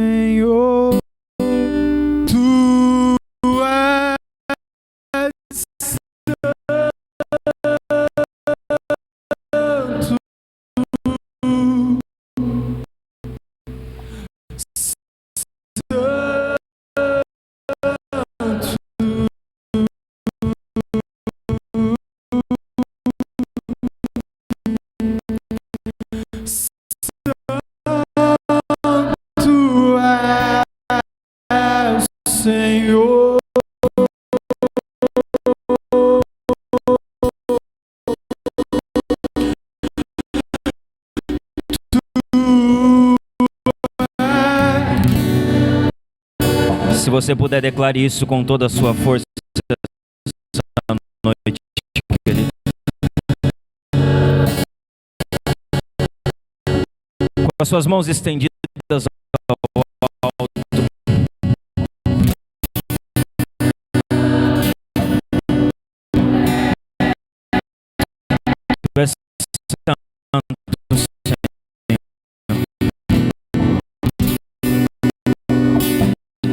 Senhor, Tu és Senhor, Se você puder, declare isso com toda a sua força essa noite, querido. Com as suas mãos estendidas ao alto. Tu és santo, Senhor.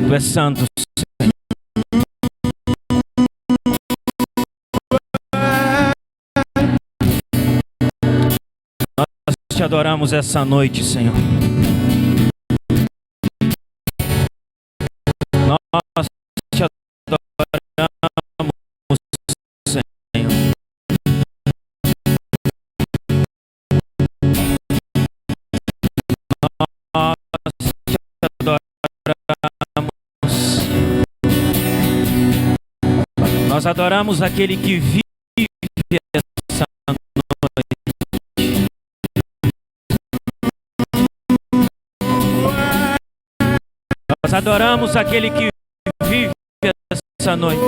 Tu és santo, Senhor. Nós te adoramos essa noite, Senhor. Nós te adoramos, Senhor. Nós adoramos aquele que vive essa noite. Nós adoramos aquele que vive essa noite.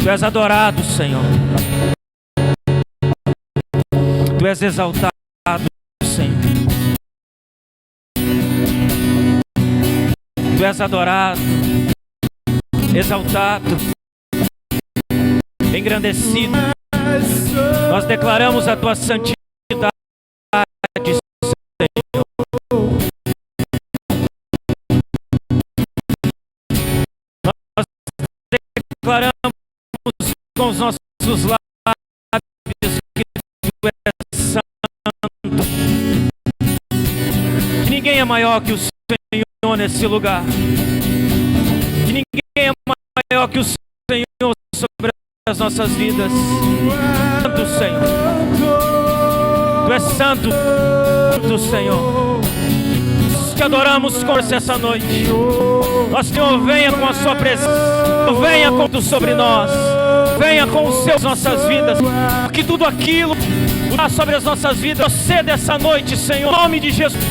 Tu és adorado, Senhor. Tu és exaltado, Senhor. Tu és adorado, exaltado, engrandecido. Nós declaramos a tua santidade, Senhor. Nós declaramos com os nossos lábios que tu és santo. Que ninguém é maior que o Senhor nesse lugar. Que ninguém é maior que o Senhor sobre as nossas vidas. Santo Senhor, Tu és santo, santo Senhor. Te adoramos com você essa noite. Nós, Senhor, venha com a sua presença, venha com tu sobre nós, venha com os seus nossas vidas, que tudo aquilo sobre as nossas vidas proceda essa noite, Senhor, em nome de Jesus.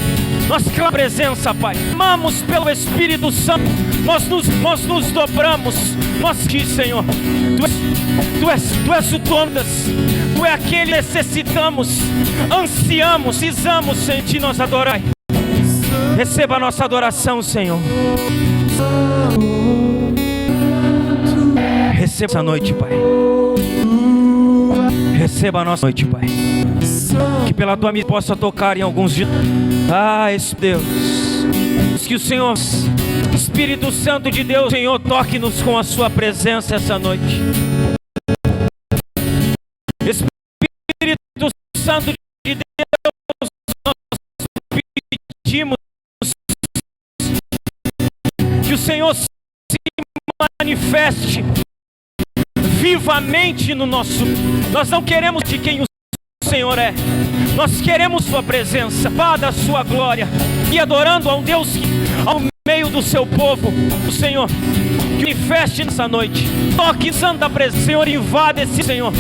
Nós clamamos a presença, Pai. Amamos pelo Espírito Santo. Nós nos dobramos. Nós que, Senhor, Tu és o dono. Tu é aquele que necessitamos, ansiamos, precisamos sentir nós adorar. Receba a nossa adoração, Senhor. Receba essa noite, Pai. Receba a nossa noite, Pai. Que pela tua missão possa tocar em alguns dias. Deus, que o Senhor, Espírito Santo de Deus, Senhor, toque-nos com a sua presença essa noite. Espírito Santo de Deus, nós pedimos que o Senhor se manifeste vivamente no nosso. Nós não queremos de quem o Senhor é. Nós queremos sua presença, Pai da sua glória, e adorando a um Deus ao meio do seu povo. O Senhor que manifeste nessa noite. Toque santa presença, Senhor, invade esse Senhor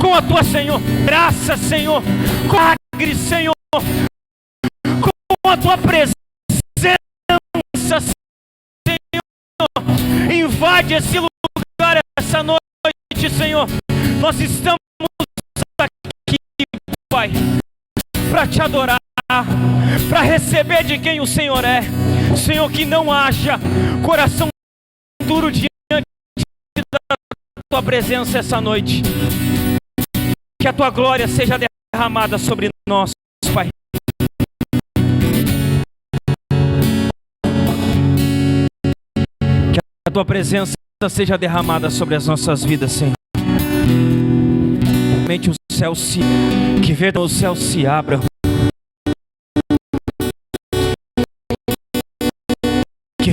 com a tua, Senhor, graça, Senhor, com a agre, Senhor, com a tua presença, Senhor. Invade esse lugar essa noite, Senhor. Nós estamos aqui, Pai, para te adorar, para receber de quem o Senhor é. Senhor, que não haja coração duro diante da tua presença essa noite. Que a tua glória seja derramada sobre nós, Pai. a tua presença seja derramada sobre as nossas vidas, Senhor. Que os céus se abram. Que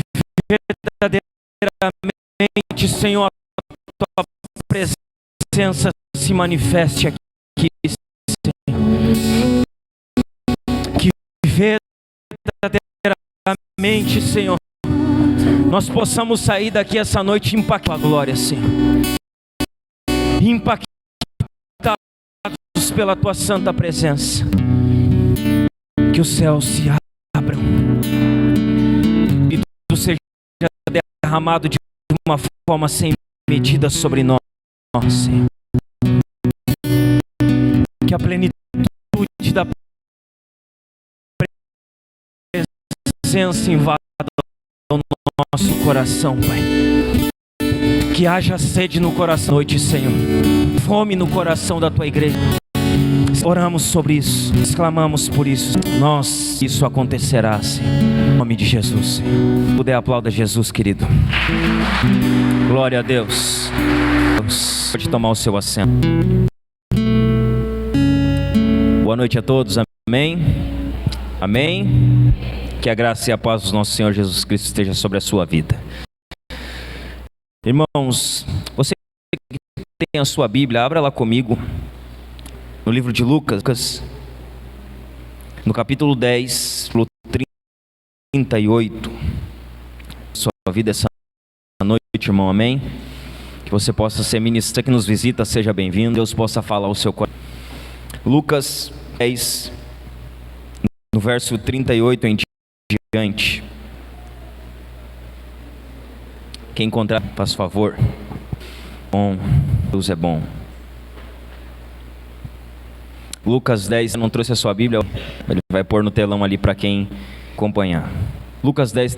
verdadeiramente, Senhor, a tua presença se manifeste aqui, Senhor. Que verdadeiramente, Senhor, nós possamos sair daqui essa noite impactados a glória, Senhor. Impactados pela tua santa presença. Que os céus se abram e tudo seja derramado de uma forma sem medida sobre nós, Senhor. Que a plenitude da presença invada o nosso coração, Pai. Que haja sede no coração noite, Senhor. Fome no coração da tua igreja. Oramos sobre isso, exclamamos por isso. Isso acontecerá, Senhor. Em nome de Jesus, Senhor. Se puder, aplauda Jesus, querido. Glória a Deus. Pode tomar o seu assento. Boa noite a todos, amém. Amém. Que a graça e a paz do nosso Senhor Jesus Cristo esteja sobre a sua vida. Irmãos, você que tem a sua Bíblia, abra lá comigo. No livro de Lucas, no capítulo 10, 38. Sua vida essa noite, irmão, amém? Que você possa ser ministro que nos visita, seja bem-vindo. Deus possa falar ao seu coração. Lucas 10, no verso 38 em diante. Quem encontrar, faz favor. Bom, Deus é bom. Lucas 10, não trouxe a sua Bíblia, ele vai pôr no telão ali para quem acompanhar. Lucas 10.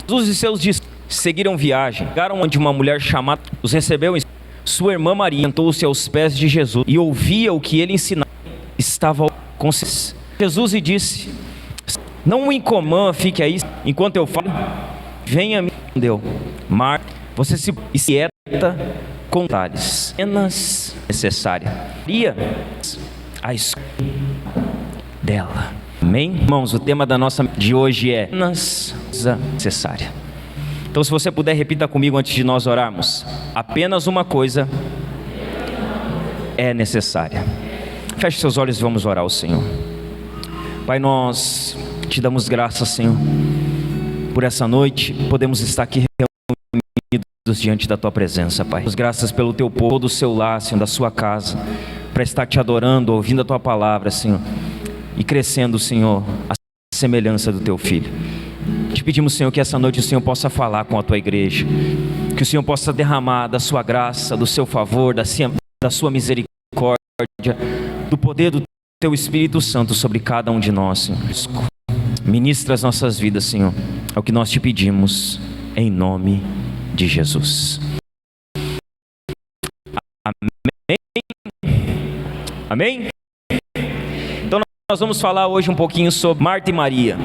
Jesus e seus discípulos seguiram viagem, chegaram onde uma mulher chamada os recebeu. Sua irmã Maria sentou-se aos pés de Jesus e ouvia o que ele ensinava. Estava com Jesus e disse: não o incomã, fique aí enquanto eu falo. Venha a mim. Deu. Marta, você se inquieta com detalhes apenas necessária. Maria, a escolha dela. Amém? Irmãos, o tema da nossa de hoje é apenas necessária. Então, se você puder, repita comigo antes de nós orarmos. Apenas uma coisa é necessária. Feche seus olhos e vamos orar ao Senhor. Pai, nós te damos graças, Senhor, por essa noite. Podemos estar aqui reunidos diante da tua presença, Pai. Damos graças pelo teu povo, do seu lar, Senhor, da sua casa, para estar te adorando, ouvindo a tua palavra, Senhor, e crescendo, Senhor, a semelhança do teu Filho. Te pedimos, Senhor, que essa noite o Senhor possa falar com a tua igreja, que o Senhor possa derramar da sua graça, do seu favor, da sua misericórdia, do poder do teu Espírito Santo sobre cada um de nós, Senhor. Ministra as nossas vidas, Senhor, é o que nós te pedimos, em nome de Jesus. Amém? Amém? Então nós vamos falar hoje um pouquinho sobre Marta e Maria.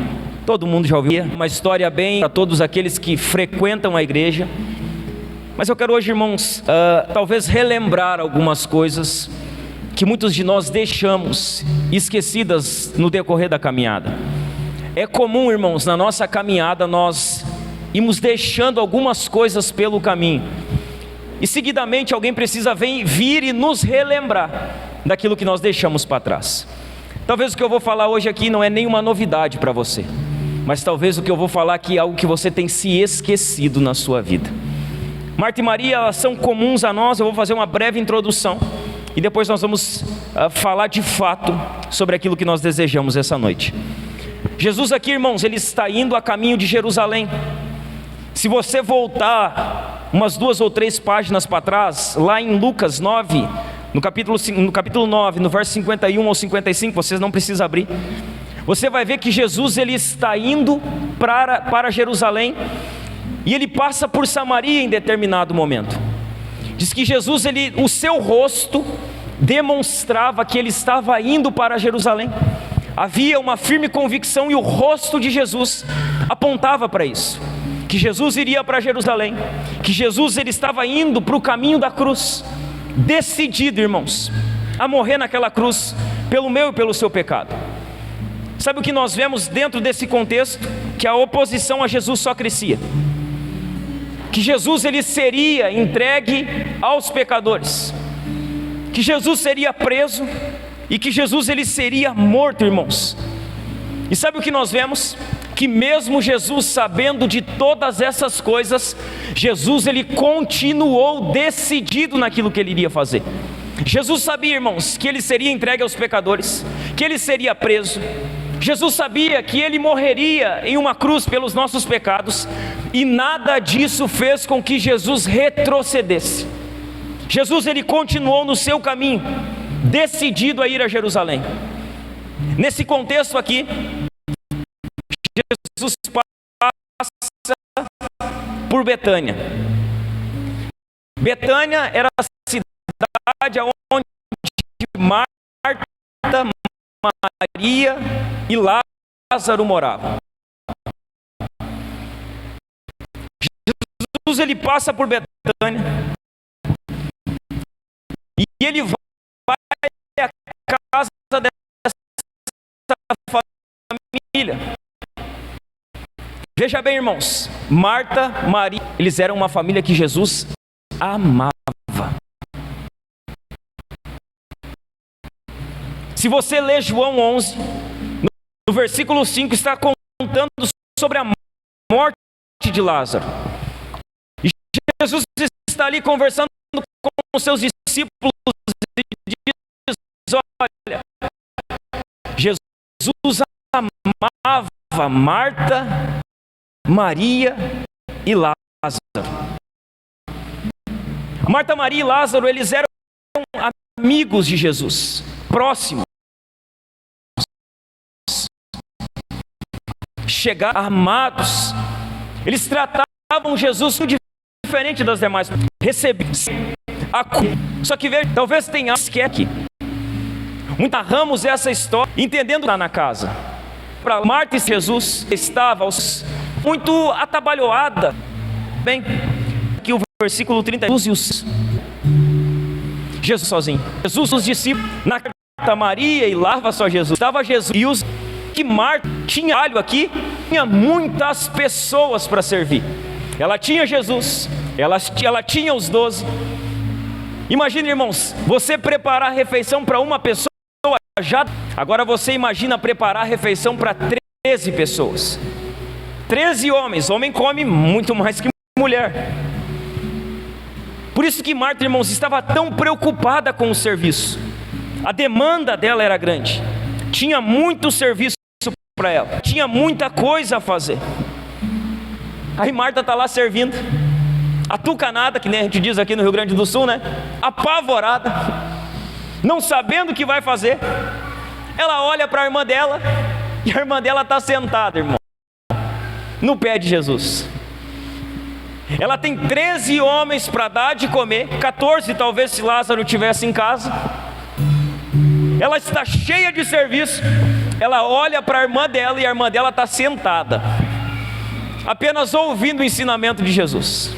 Todo mundo já ouviu, uma história bem para todos aqueles que frequentam a igreja. Mas eu quero hoje, irmãos, talvez relembrar algumas coisas que muitos de nós deixamos esquecidas no decorrer da caminhada. É comum, irmãos, na nossa caminhada nós irmos deixando algumas coisas pelo caminho. E seguidamente alguém precisa vir e nos relembrar daquilo que nós deixamos para trás. Talvez o que eu vou falar hoje aqui não é nenhuma novidade para você, mas talvez o que eu vou falar aqui é algo que você tem se esquecido na sua vida. Marta e Maria, elas são comuns a nós. Eu vou fazer uma breve introdução e depois nós vamos falar de fato sobre aquilo que nós desejamos essa noite. Jesus aqui, irmãos, ele está indo a caminho de Jerusalém. Se você voltar umas 2 ou 3 páginas para trás, lá em Lucas 9, no capítulo 9, no verso 51 ou 55, vocês não precisam abrir, você vai ver que Jesus ele está indo para Jerusalém e ele passa por Samaria em determinado momento. Diz que Jesus, o seu rosto demonstrava que ele estava indo para Jerusalém. Havia uma firme convicção e o rosto de Jesus apontava para isso. que Jesus iria para Jerusalém, que Jesus ele estava indo para o caminho da cruz, decidido, irmãos, a morrer naquela cruz, pelo meu e pelo seu pecado. Sabe o que nós vemos dentro desse contexto? Que a oposição a Jesus só crescia, que Jesus ele seria entregue aos pecadores, que Jesus seria preso e que Jesus ele seria morto, irmãos. E sabe o que nós vemos? Que mesmo Jesus sabendo de todas essas coisas, Jesus ele continuou decidido naquilo que ele iria fazer. Jesus sabia, irmãos, que ele seria entregue aos pecadores, que ele seria preso. Jesus sabia que ele morreria em uma cruz pelos nossos pecados, e nada disso fez com que Jesus retrocedesse. Jesus ele continuou no seu caminho, decidido a ir a Jerusalém. Nesse contexto aqui, Jesus passa por Betânia. Betânia era a cidade onde Marta, Maria e Lázaro moravam. Jesus ele passa por Betânia e ele vai à casa dessa família. Veja bem, irmãos, Marta, Maria, eles eram uma família que Jesus amava. Se você ler João 11, no versículo 5, está contando sobre a morte de Lázaro. E Jesus está ali conversando com os seus discípulos e diz: olha, Jesus amava Marta, Maria e Lázaro. Marta, Maria e Lázaro, eles eram amigos de Jesus, próximos. Chegar amados, eles tratavam Jesus diferente das demais, recebiam a cura. Só que veja, talvez tenha que aqui muita ramos essa história, entendendo lá na casa. Para Marta e Jesus estava muito atabalhoada. Bem, aqui o versículo 30, Jesus sozinho. Jesus, os discípulos, na casa Maria e Lava só Jesus. Estava Jesus e os que Marta tinha alho aqui, tinha muitas pessoas para servir. Ela tinha Jesus, ela tinha os 12. Imagina, irmãos, você preparar a refeição para uma pessoa já. Agora você imagina preparar a refeição para 13 pessoas. 13 homens. Homem come muito mais que mulher. Por isso que Marta, irmãos, estava tão preocupada com o serviço. A demanda dela era grande. Tinha muito serviço para ela, tinha muita coisa a fazer. Aí Marta está lá servindo, atucanada, que nem a gente diz aqui no Rio Grande do Sul, né? Apavorada, não sabendo o que vai fazer. Ela olha para a irmã dela, e a irmã dela está sentada, irmão, no pé de Jesus. Ela tem 13 homens para dar de comer, 14 talvez se Lázaro estivesse em casa. Ela está cheia de serviço. Ela olha para a irmã dela e a irmã dela está sentada, apenas ouvindo o ensinamento de Jesus.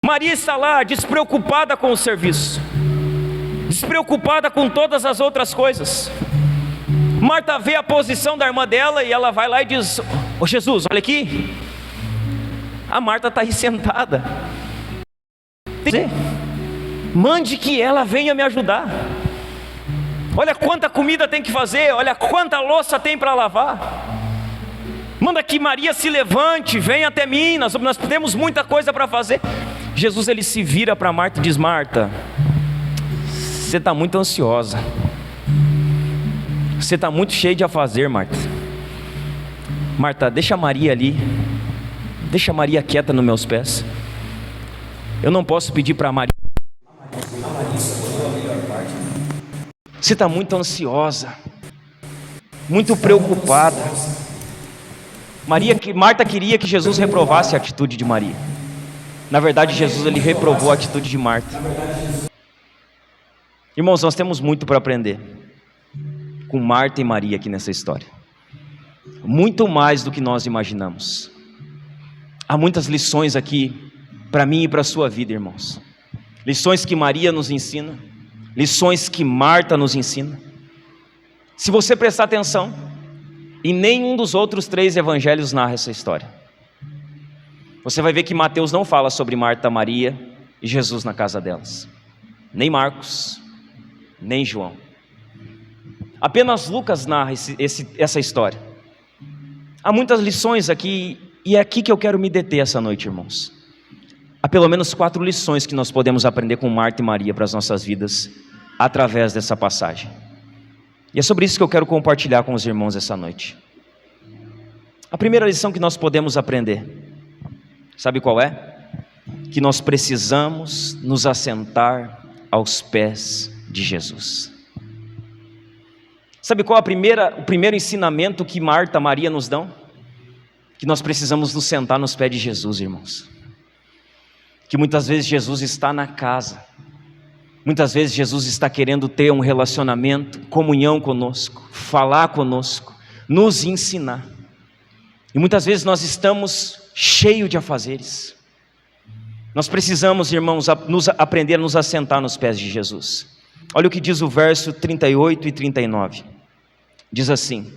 Maria está lá despreocupada com o serviço, despreocupada com todas as outras coisas. Marta vê a posição da irmã dela e ela vai lá e diz: ô Jesus, olha aqui, a Marta está aí sentada, mande que ela venha me ajudar. Olha quanta comida tem que fazer, olha quanta louça tem para lavar. Manda que Maria se levante, venha até mim, nós temos muita coisa para fazer. Jesus ele se vira para Marta e diz: Marta, você está muito ansiosa, você está muito cheia de a fazer, Marta. Marta, deixa Maria ali, deixa Maria quieta nos meus pés. Eu não posso pedir para Maria. Você está muito ansiosa, muito preocupada. Marta queria que Jesus reprovasse a atitude de Maria. Na verdade, Jesus ele reprovou a atitude de Marta. Irmãos, nós temos muito para aprender com Marta e Maria aqui nessa história. Muito mais do que nós imaginamos. Há muitas lições aqui para mim e para a sua vida, irmãos. Lições que Maria nos ensina, lições que Marta nos ensina. Se você prestar atenção, em nenhum dos outros 3 evangelhos narra essa história. Você vai ver que Mateus não fala sobre Marta, Maria e Jesus na casa delas. Nem Marcos, nem João. Apenas Lucas narra essa história. Há muitas lições aqui, e é aqui que eu quero me deter essa noite, irmãos. Há pelo menos 4 lições que nós podemos aprender com Marta e Maria para as nossas vidas, através dessa passagem. E é sobre isso que eu quero compartilhar com os irmãos essa noite. A primeira lição que nós podemos aprender, sabe qual é? Que nós precisamos nos assentar aos pés de Jesus. Sabe qual o primeiro ensinamento que Marta e Maria nos dão? Que nós precisamos nos sentar nos pés de Jesus, irmãos. Que muitas vezes Jesus está na casa, muitas vezes Jesus está querendo ter um relacionamento, comunhão conosco, falar conosco, nos ensinar. E muitas vezes nós estamos cheios de afazeres. Nós precisamos, irmãos, aprender a nos assentar nos pés de Jesus. Olha o que diz o verso 38 e 39. Diz assim: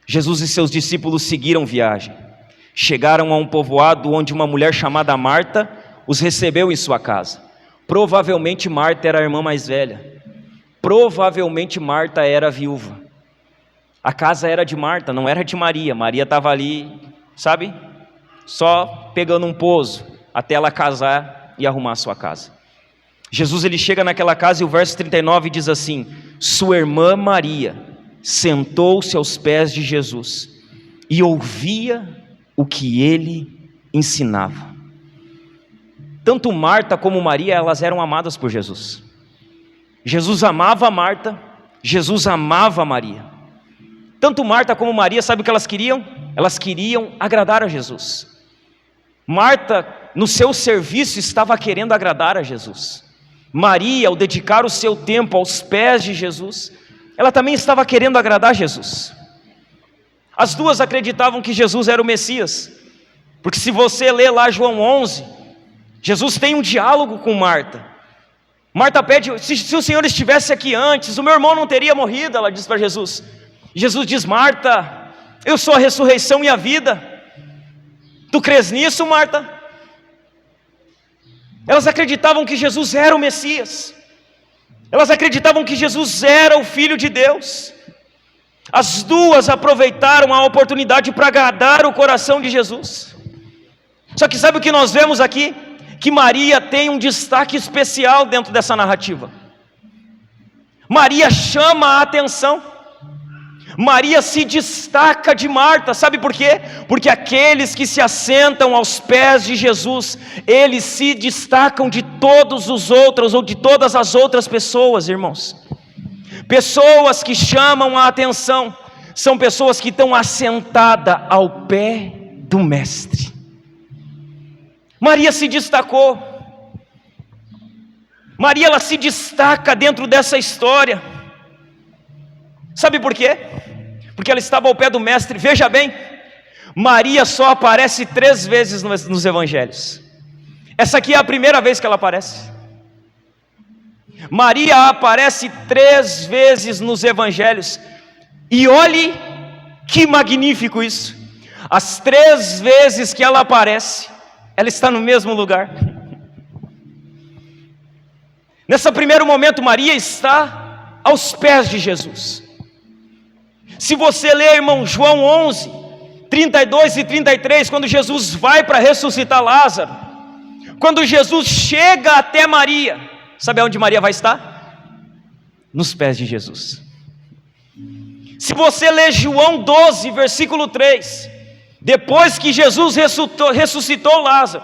Jesus e seus discípulos seguiram viagem. Chegaram a um povoado onde uma mulher chamada Marta os recebeu em sua casa. Provavelmente Marta era a irmã mais velha. Provavelmente Marta era viúva. A casa era de Marta, não era de Maria. Maria estava ali, sabe? Só pegando um pouso até ela casar e arrumar a sua casa. Jesus ele chega naquela casa e o verso 39 diz assim: sua irmã Maria sentou-se aos pés de Jesus e ouvia o que ele ensinava. Tanto Marta como Maria, elas eram amadas por Jesus. Jesus amava Marta, Jesus amava Maria. Tanto Marta como Maria, sabe o que elas queriam? Elas queriam agradar a Jesus. Marta, no seu serviço, estava querendo agradar a Jesus. Maria, ao dedicar o seu tempo aos pés de Jesus, ela também estava querendo agradar a Jesus. As duas acreditavam que Jesus era o Messias, porque se você ler lá João 11, Jesus tem um diálogo com Marta. Marta pede: se o Senhor estivesse aqui antes, o meu irmão não teria morrido, ela diz para Jesus. Jesus diz: Marta, eu sou a ressurreição e a vida. Tu crês nisso, Marta? Elas acreditavam que Jesus era o Messias. Elas acreditavam que Jesus era o Filho de Deus. As duas aproveitaram a oportunidade para agradar o coração de Jesus. Só que sabe o que nós vemos aqui? Que Maria tem um destaque especial dentro dessa narrativa. Maria chama a atenção. Maria se destaca de Marta, sabe por quê? Porque aqueles que se assentam aos pés de Jesus, eles se destacam de todos os outros, ou de todas as outras pessoas, irmãos. Pessoas que chamam a atenção, são pessoas que estão assentadas ao pé do Mestre. Maria se destacou. Maria, ela se destaca dentro dessa história. Sabe por quê? Porque ela estava ao pé do Mestre. Veja bem, Maria só aparece 3 vezes nos evangelhos. Essa aqui é a primeira vez que ela aparece. Maria aparece 3 vezes nos evangelhos. E olhe que magnífico isso. As 3 vezes que ela aparece, ela está no mesmo lugar. Nesse primeiro momento, Maria está aos pés de Jesus. Se você ler, irmão, João 11, 32 e 33, quando Jesus vai para ressuscitar Lázaro, quando Jesus chega até Maria, sabe onde Maria vai estar? Nos pés de Jesus. Se você ler João 12, versículo 3, depois que Jesus ressuscitou Lázaro,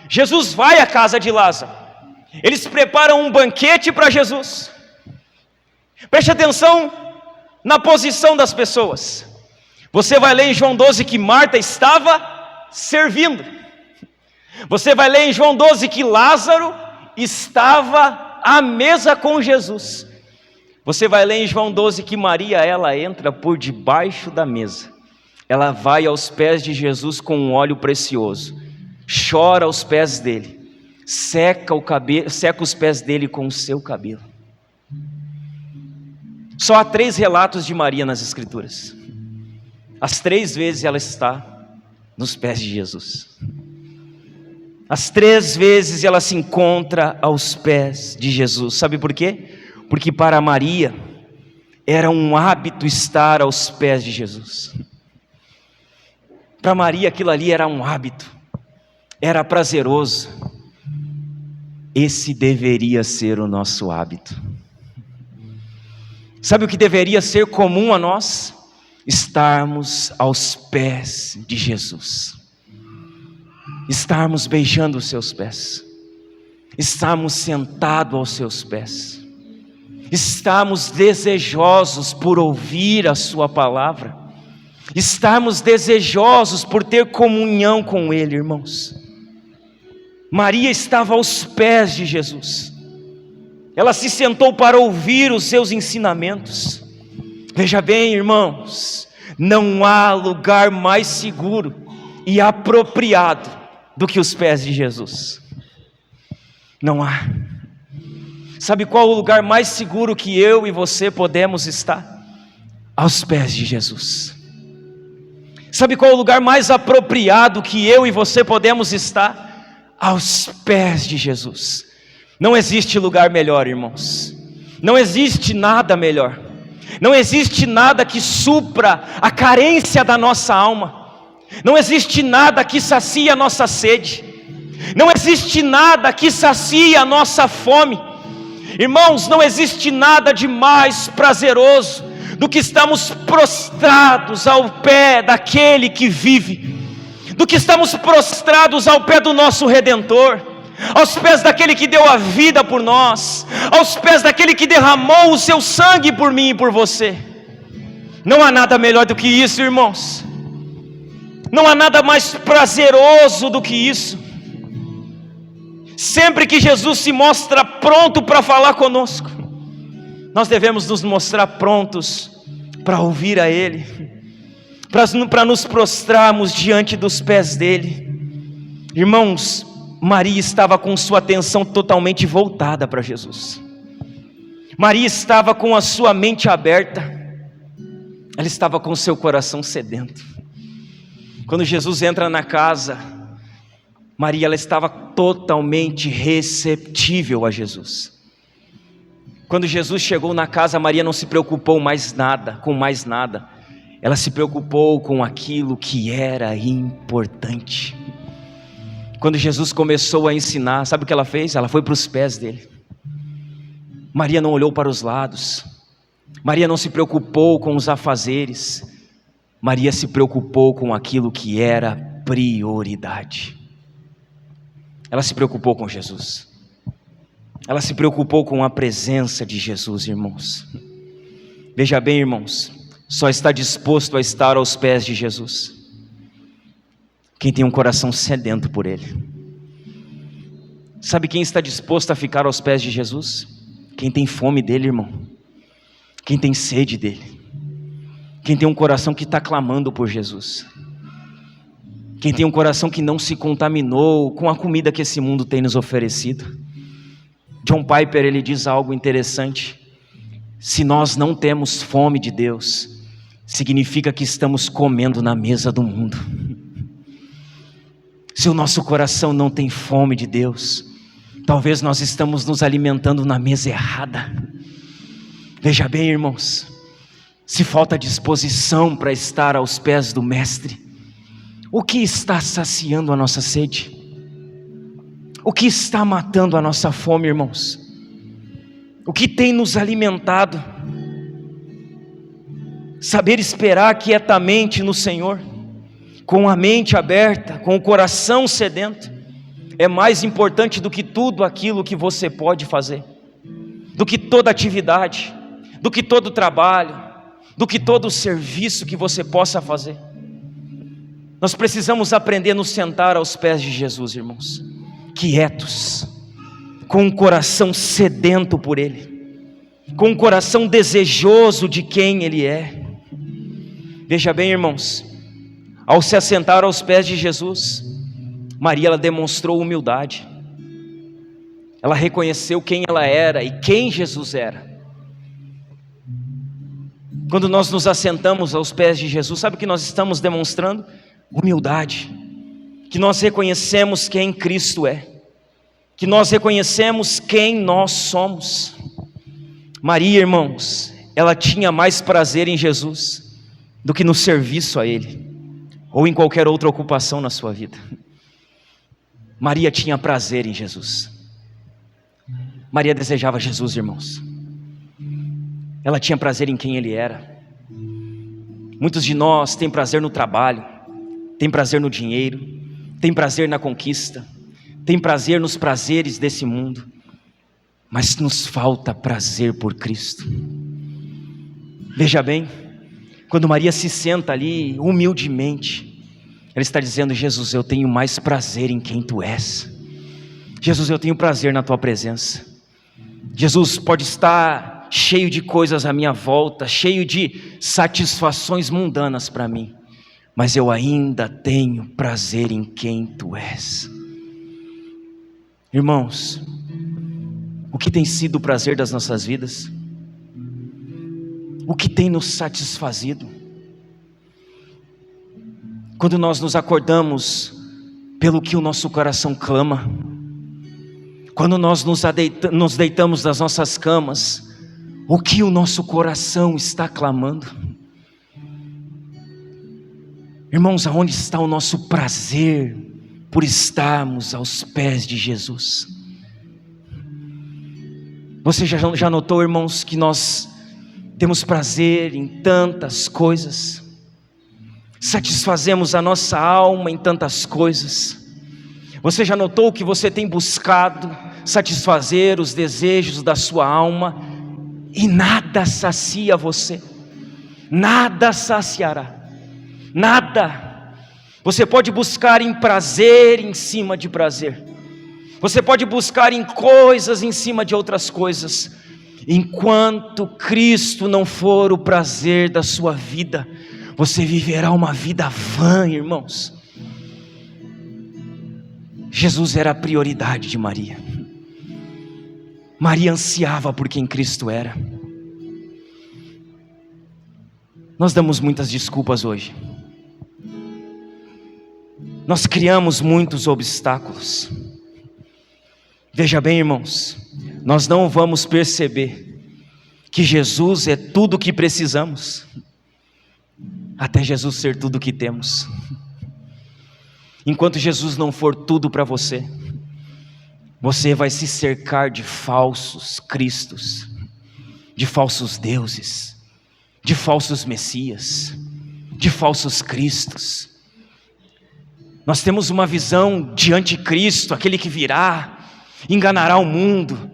Jesus vai à casa de Lázaro. Eles preparam um banquete para Jesus. Preste atenção na posição das pessoas. Você vai ler em João 12 que Marta estava servindo. Você vai ler em João 12 que Lázaro estava à mesa com Jesus. Você vai ler em João 12 que Maria, ela entra por debaixo da mesa. Ela vai aos pés de Jesus com um óleo precioso. chora aos pés dele, seca os pés dele com o seu cabelo. Só há 3 relatos de Maria nas Escrituras. As 3 vezes ela está nos pés de Jesus. As 3 vezes ela se encontra aos pés de Jesus. Sabe por quê? Porque para Maria era um hábito estar aos pés de Jesus. Para Maria aquilo ali era um hábito, era prazeroso. Esse deveria ser o nosso hábito. Sabe o que deveria ser comum a nós? Estarmos aos pés de Jesus, estarmos beijando os seus pés, estarmos sentados aos seus pés, estarmos desejosos por ouvir a sua palavra, estarmos desejosos por ter comunhão com Ele, irmãos. Maria estava aos pés de Jesus, ela se sentou para ouvir os seus ensinamentos. Veja bem, irmãos, não há lugar mais seguro e apropriado do que os pés de Jesus. Não há. Sabe qual o lugar mais seguro que eu e você podemos estar? Aos pés de Jesus. Sabe qual o lugar mais apropriado que eu e você podemos estar? Aos pés de Jesus. Não existe lugar melhor, irmãos. Não existe nada melhor. Não existe nada que supra a carência da nossa alma. Não existe nada que sacie a nossa sede. Não existe nada que sacie a nossa fome. Irmãos, não existe nada de mais prazeroso do que estarmos prostrados ao pé daquele que vive, do que estamos prostrados ao pé do nosso Redentor, aos pés daquele que deu a vida por nós, aos pés daquele que derramou o seu sangue por mim e por você. Não há nada melhor do que isso, irmãos. Não há nada mais prazeroso do que isso. Sempre que Jesus se mostra pronto para falar conosco, nós devemos nos mostrar prontos para ouvir a Ele, para nos prostrarmos diante dos pés dEle. Irmãos, Maria estava com sua atenção totalmente voltada para Jesus. Maria estava com a sua mente aberta. Ela estava com o seu coração sedento. Quando Jesus entra na casa, Maria, ela estava totalmente receptível a Jesus. Quando Jesus chegou na casa, Maria não se preocupou com mais nada. Ela se preocupou com aquilo que era importante. Quando Jesus começou a ensinar, sabe o que ela fez? Ela foi para os pés dele. Maria não olhou para os lados. Maria não se preocupou com os afazeres. Maria se preocupou com aquilo que era prioridade. Ela se preocupou com Jesus. Ela se preocupou com a presença de Jesus, irmãos. Veja bem, irmãos, só está disposto a estar aos pés de Jesus quem tem um coração sedento por Ele. Sabe quem está disposto a ficar aos pés de Jesus? Quem tem fome dEle, irmão. Quem tem sede dEle. Quem tem um coração que está clamando por Jesus. Quem tem um coração que não se contaminou com a comida que esse mundo tem nos oferecido. John Piper, ele diz algo interessante. Se nós não temos fome de Deus, significa que estamos comendo na mesa do mundo. Se o nosso coração não tem fome de Deus, talvez nós estamos nos alimentando na mesa errada. Veja bem, irmãos, se falta disposição para estar aos pés do Mestre, o que está saciando a nossa sede? O que está matando a nossa fome, irmãos? O que tem nos alimentado? Saber esperar quietamente no Senhor, com a mente aberta, com o coração sedento, é mais importante do que tudo aquilo que você pode fazer, do que toda atividade, do que todo trabalho, do que todo serviço que você possa fazer. Nós precisamos aprender a nos sentar aos pés de Jesus, irmãos, quietos, com um coração sedento por Ele, com um coração desejoso de quem Ele é. Veja bem, irmãos, ao se assentar aos pés de Jesus, Maria, ela demonstrou humildade. Ela reconheceu quem ela era e quem Jesus era. Quando nós nos assentamos aos pés de Jesus, sabe o que nós estamos demonstrando? Humildade. Que nós reconhecemos quem Cristo é. Que nós reconhecemos quem nós somos. Maria, irmãos, ela tinha mais prazer em Jesus do que no serviço a Ele, ou em qualquer outra ocupação na sua vida. Maria tinha prazer em Jesus. Maria desejava Jesus, irmãos. Ela tinha prazer em quem Ele era. Muitos de nós têm prazer no trabalho, têm prazer no dinheiro, têm prazer na conquista, têm prazer nos prazeres desse mundo, mas nos falta prazer por Cristo. Veja bem, quando Maria se senta ali humildemente, ela está dizendo: Jesus, eu tenho mais prazer em quem Tu és. Jesus, eu tenho prazer na Tua presença. Jesus, pode estar cheio de coisas à minha volta, cheio de satisfações mundanas para mim, mas eu ainda tenho prazer em quem Tu és. Irmãos, o que tem sido o prazer das nossas vidas? O que tem nos satisfazido? Quando nós nos acordamos pelo que o nosso coração clama, quando nós nos deitamos das nossas camas, o que o nosso coração está clamando? Irmãos, aonde está o nosso prazer por estarmos aos pés de Jesus? Você já notou, irmãos, que nós temos prazer em tantas coisas, satisfazemos a nossa alma em tantas coisas. Você já notou que você tem buscado satisfazer os desejos da sua alma e nada sacia você, nada saciará, nada. Você pode buscar em prazer em cima de prazer, você pode buscar em coisas em cima de outras coisas, enquanto Cristo não for o prazer da sua vida, você viverá uma vida vã, irmãos. Jesus era a prioridade de Maria. Maria ansiava por quem Cristo era. Nós damos muitas desculpas hoje. Nós criamos muitos obstáculos. Veja bem, irmãos, nós não vamos perceber que Jesus é tudo o que precisamos, até Jesus ser tudo o que temos. Enquanto Jesus não for tudo para você, você vai se cercar de falsos cristos, de falsos deuses, de falsos messias, de falsos cristos. Nós temos uma visão de anticristo, aquele que virá, enganará o mundo,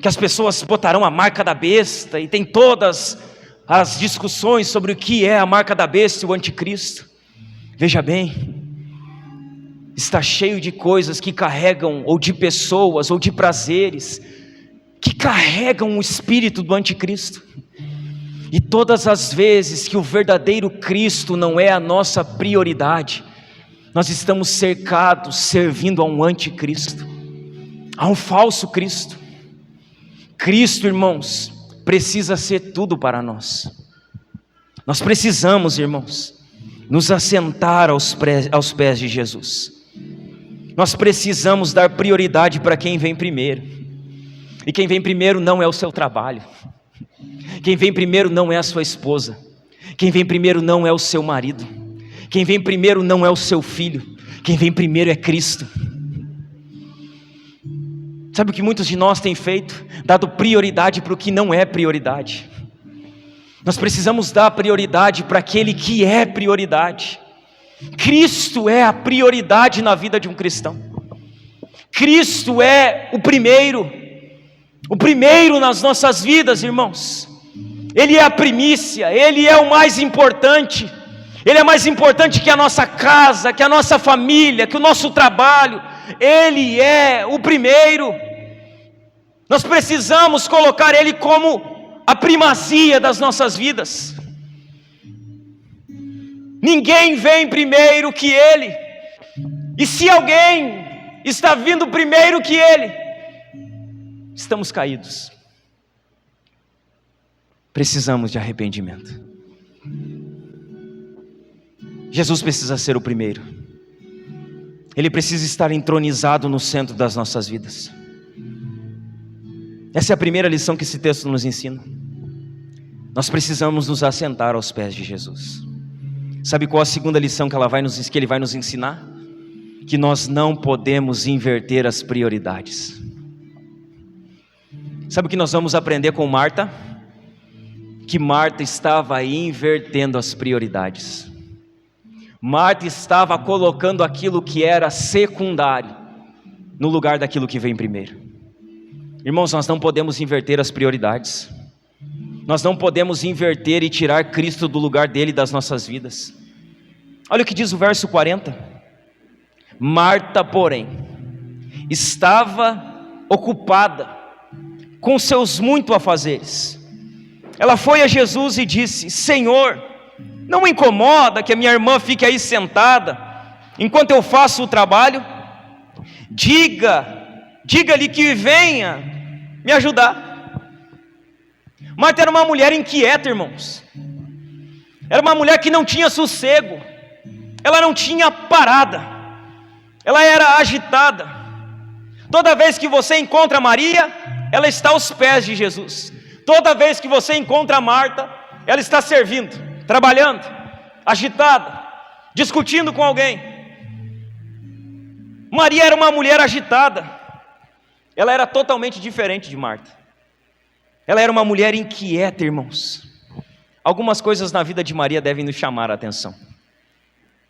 que as pessoas botarão a marca da besta, e tem todas as discussões sobre o que é a marca da besta e o anticristo. Veja bem, está cheio de coisas que carregam, ou de pessoas, ou de prazeres, que carregam o espírito do anticristo. E todas as vezes que o verdadeiro Cristo não é a nossa prioridade, nós estamos cercados, servindo a um anticristo, a um falso Cristo. Cristo, irmãos, precisa ser tudo para nós. Nós precisamos, irmãos, nos assentar aos pés de Jesus. Nós precisamos dar prioridade para quem vem primeiro. E quem vem primeiro não é o seu trabalho. Quem vem primeiro não é a sua esposa. Quem vem primeiro não é o seu marido. Quem vem primeiro não é o seu filho. Quem vem primeiro é Cristo. Sabe o que muitos de nós têm feito? Dado prioridade para o que não é prioridade. Nós precisamos dar prioridade para aquele que é prioridade. Cristo é a prioridade na vida de um cristão. Cristo é o primeiro nas nossas vidas, irmãos. Ele é a primícia, Ele é o mais importante. Ele é mais importante que a nossa casa, que a nossa família, que o nosso trabalho. Ele é o primeiro. Nós precisamos colocar Ele como a primazia das nossas vidas. Ninguém vem primeiro que Ele. E se alguém está vindo primeiro que ele, estamos caídos. Precisamos de arrependimento. Jesus precisa ser o primeiro. Ele precisa estar entronizado no centro das nossas vidas. Essa é a primeira lição que esse texto nos ensina. Nós precisamos nos assentar aos pés de Jesus. Sabe qual a segunda lição que ele vai nos ensinar? Que nós não podemos inverter as prioridades. Sabe o que nós vamos aprender com Marta? Que Marta estava invertendo as prioridades. Marta estava colocando aquilo que era secundário no lugar daquilo que vem primeiro. Irmãos, nós não podemos inverter as prioridades. Nós não podemos inverter e tirar Cristo do lugar dele das nossas vidas. Olha o que diz o verso 40. Marta, porém, estava ocupada com seus muitos afazeres. Ela foi a Jesus e disse: Senhor, não me incomoda que a minha irmã fique aí sentada enquanto eu faço o trabalho? Diga-lhe que venha me ajudar. Marta era uma mulher inquieta, irmãos. Era uma mulher que não tinha sossego. Ela não tinha parada. Ela era agitada. Toda vez que você encontra Maria, ela está aos pés de Jesus. Toda vez que você encontra Marta, ela está servindo, trabalhando, agitada, discutindo com alguém. Maria era uma mulher agitada. Ela era totalmente diferente de Marta. Ela era uma mulher inquieta, irmãos. Algumas coisas na vida de Maria devem nos chamar a atenção.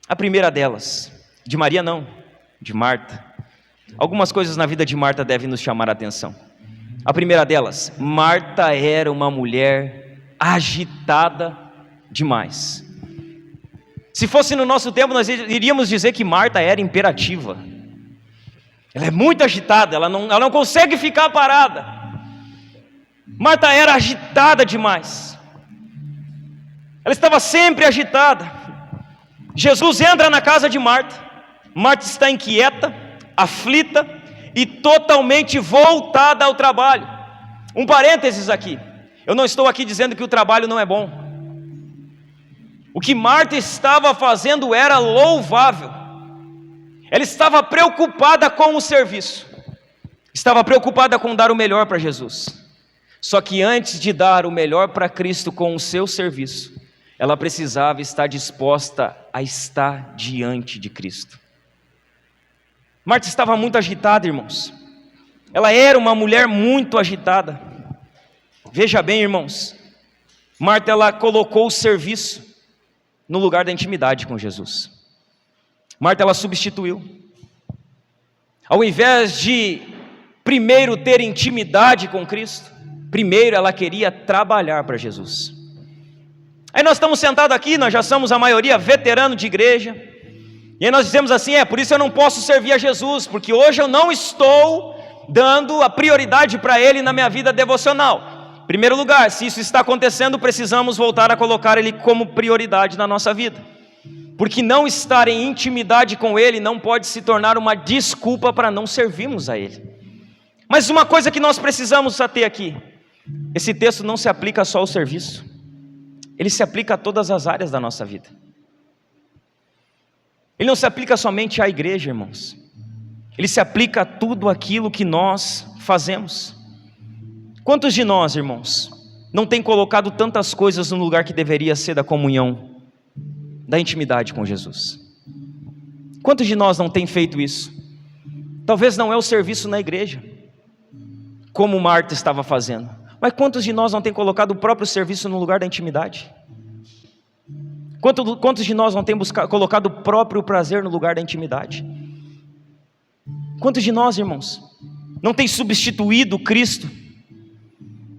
A primeira delas, de Maria não, de Marta. Algumas coisas na vida de Marta devem nos chamar a atenção. A primeira delas, Marta era uma mulher agitada demais. Se fosse no nosso tempo, nós iríamos dizer que Marta era imperativa. Ela é muito agitada, ela não consegue ficar parada. Marta era agitada demais. Ela estava sempre agitada. Jesus entra na casa de Marta. Marta está inquieta, aflita e totalmente voltada ao trabalho. Um parênteses aqui. Eu não estou aqui dizendo que o trabalho não é bom. O que Marta estava fazendo era louvável. Ela estava preocupada com o serviço. Estava preocupada com dar o melhor para Jesus. Só que antes de dar o melhor para Cristo com o seu serviço, ela precisava estar disposta a estar diante de Cristo. Marta estava muito agitada, irmãos. Ela era uma mulher muito agitada. Veja bem, irmãos. Marta, ela colocou o serviço no lugar da intimidade com Jesus. Marta, ela substituiu. Ao invés de primeiro ter intimidade com Cristo, primeiro ela queria trabalhar para Jesus. Aí nós estamos sentados aqui, nós já somos a maioria veterano de igreja, e aí nós dizemos assim: por isso eu não posso servir a Jesus, porque hoje eu não estou dando a prioridade para Ele na minha vida devocional. Em primeiro lugar, se isso está acontecendo, precisamos voltar a colocar Ele como prioridade na nossa vida, porque não estar em intimidade com Ele não pode se tornar uma desculpa para não servirmos a Ele. Mas uma coisa que nós precisamos ter aqui: esse texto não se aplica só ao serviço, ele se aplica a todas as áreas da nossa vida. Ele não se aplica somente à igreja, irmãos. Ele se aplica a tudo aquilo que nós fazemos. Quantos de nós, irmãos, não tem colocado tantas coisas no lugar que deveria ser da comunhão, da intimidade com Jesus? Quantos de nós não tem feito isso? Talvez não é o serviço na igreja, como Marta estava fazendo, mas quantos de nós não tem colocado o próprio serviço no lugar da intimidade? Quantos de nós não tem colocado o próprio prazer no lugar da intimidade? Quantos de nós, irmãos, não tem substituído Cristo?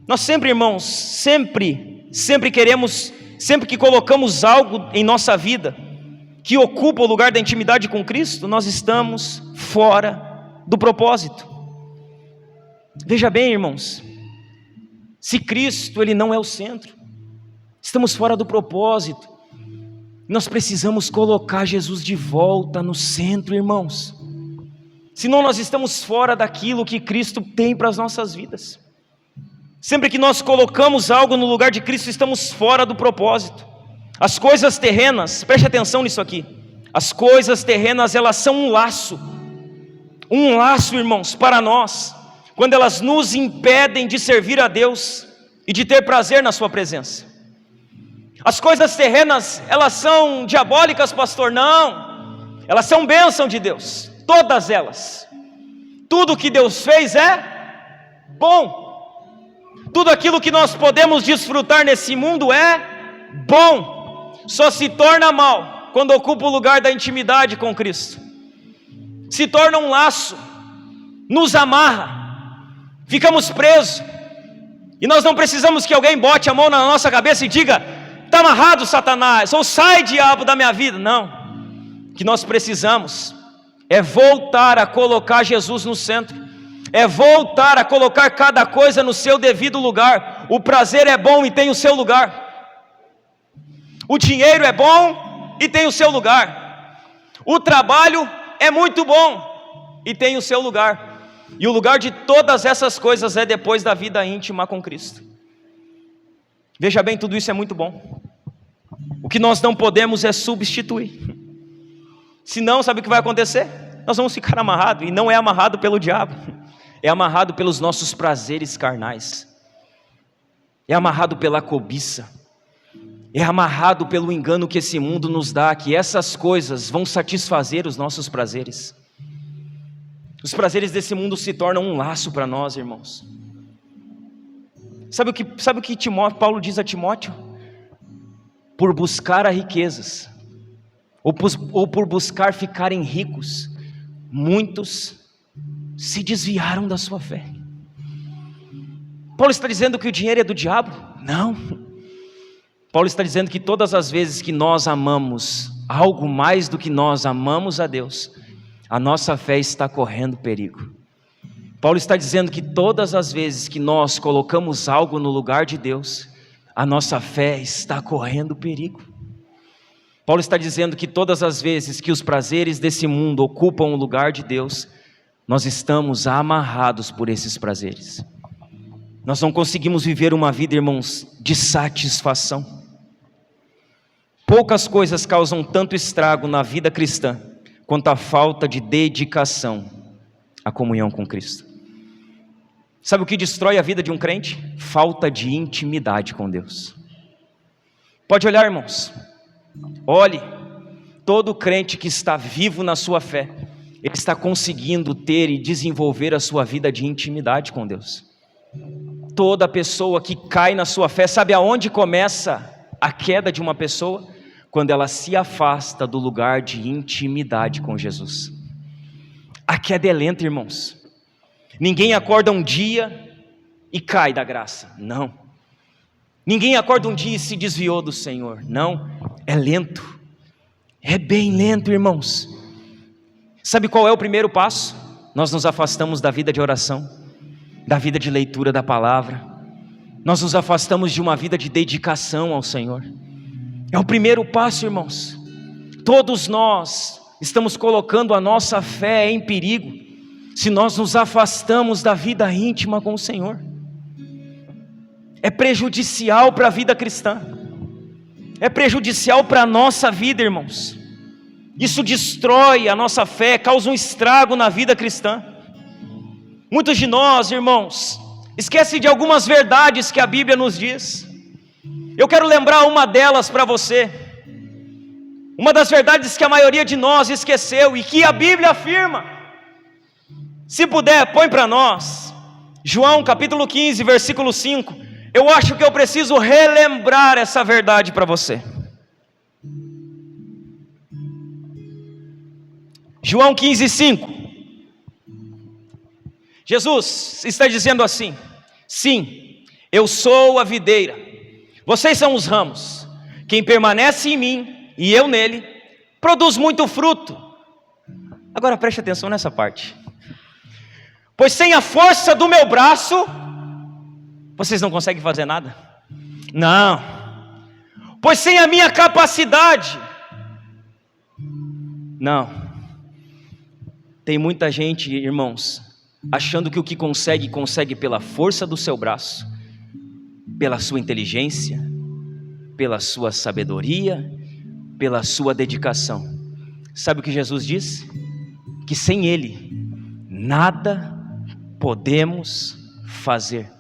Nós sempre, irmãos, sempre queremos, sempre que colocamos algo em nossa vida que ocupa o lugar da intimidade com Cristo, nós estamos fora do propósito. Veja bem, irmãos, se Cristo, Ele não é o centro, estamos fora do propósito. Nós precisamos colocar Jesus de volta no centro, irmãos. Senão nós estamos fora daquilo que Cristo tem para as nossas vidas. Sempre que nós colocamos algo no lugar de Cristo, estamos fora do propósito. As coisas terrenas, preste atenção nisso aqui. As coisas terrenas, elas são um laço, irmãos, para nós, quando elas nos impedem de servir a Deus e de ter prazer na sua presença. As coisas terrenas, elas são diabólicas, pastor? Não, elas são bênção de Deus, todas elas. Tudo que Deus fez é bom. Tudo aquilo que nós podemos desfrutar nesse mundo é bom. Só se torna mal quando ocupa o lugar da intimidade com Cristo. Se torna um laço, nos amarra, ficamos presos. E nós não precisamos que alguém bote a mão na nossa cabeça e diga: está amarrado, Satanás, ou sai, diabo, da minha vida. Não, o que nós precisamos é voltar a colocar Jesus no centro. É voltar a colocar cada coisa no seu devido lugar. O prazer é bom e tem o seu lugar. O dinheiro é bom e tem o seu lugar. O trabalho é muito bom e tem o seu lugar. E o lugar de todas essas coisas é depois da vida íntima com Cristo. Veja bem, tudo isso é muito bom. O que nós não podemos é substituir. Senão, sabe o que vai acontecer? Nós vamos ficar amarrados. E não é amarrado pelo diabo. É amarrado pelos nossos prazeres carnais. É amarrado pela cobiça. É amarrado pelo engano que esse mundo nos dá, que essas coisas vão satisfazer os nossos prazeres. Os prazeres desse mundo se tornam um laço para nós, irmãos. Sabe o que Paulo diz a Timóteo? Por buscar as riquezas, ou por buscar ficarem ricos, muitos se desviaram da sua fé. Paulo está dizendo que o dinheiro é do diabo? Não. Paulo está dizendo que todas as vezes que nós amamos algo mais do que nós amamos a Deus, a nossa fé está correndo perigo. Paulo está dizendo que todas as vezes que nós colocamos algo no lugar de Deus, a nossa fé está correndo perigo. Paulo está dizendo que todas as vezes que os prazeres desse mundo ocupam o lugar de Deus, nós estamos amarrados por esses prazeres. Nós não conseguimos viver uma vida, irmãos, de satisfação. Poucas coisas causam tanto estrago na vida cristã quanto a falta de dedicação à comunhão com Cristo. Sabe o que destrói a vida de um crente? Falta de intimidade com Deus. Pode olhar, irmãos. Olhe, todo crente que está vivo na sua fé, ele está conseguindo ter e desenvolver a sua vida de intimidade com Deus. Toda pessoa que cai na sua fé, sabe aonde começa a queda de uma pessoa? Quando ela se afasta do lugar de intimidade com Jesus. A queda é lenta, irmãos. Ninguém acorda um dia e cai da graça, não. Ninguém acorda um dia e se desviou do Senhor, não. É lento, é bem lento, irmãos. Sabe qual é o primeiro passo? Nós nos afastamos da vida de oração, da vida de leitura da palavra. Nós nos afastamos de uma vida de dedicação ao Senhor. É o primeiro passo, irmãos. Todos nós estamos colocando a nossa fé em perigo se nós nos afastamos da vida íntima com o Senhor. É prejudicial para a vida cristã. É prejudicial para a nossa vida, irmãos. Isso destrói a nossa fé, causa um estrago na vida cristã. Muitos de nós, irmãos, esquecem de algumas verdades que a Bíblia nos diz. Eu quero lembrar uma delas para você. Uma das verdades que a maioria de nós esqueceu e que a Bíblia afirma. Se puder, põe para nós. João capítulo 15, versículo 5. Eu acho que eu preciso relembrar essa verdade para você. João 15, 5. Jesus está dizendo assim: sim, eu sou a videira, vocês são os ramos. Quem permanece em mim e eu nele, produz muito fruto. Agora preste atenção nessa parte. Pois sem a força do meu braço, vocês não conseguem fazer nada? Não. Pois sem a minha capacidade, Não. Tem muita gente, irmãos, achando que o que consegue, consegue pela força do seu braço, pela sua inteligência, pela sua sabedoria, pela sua dedicação. Sabe o que Jesus disse? Que sem Ele, nada podemos fazer.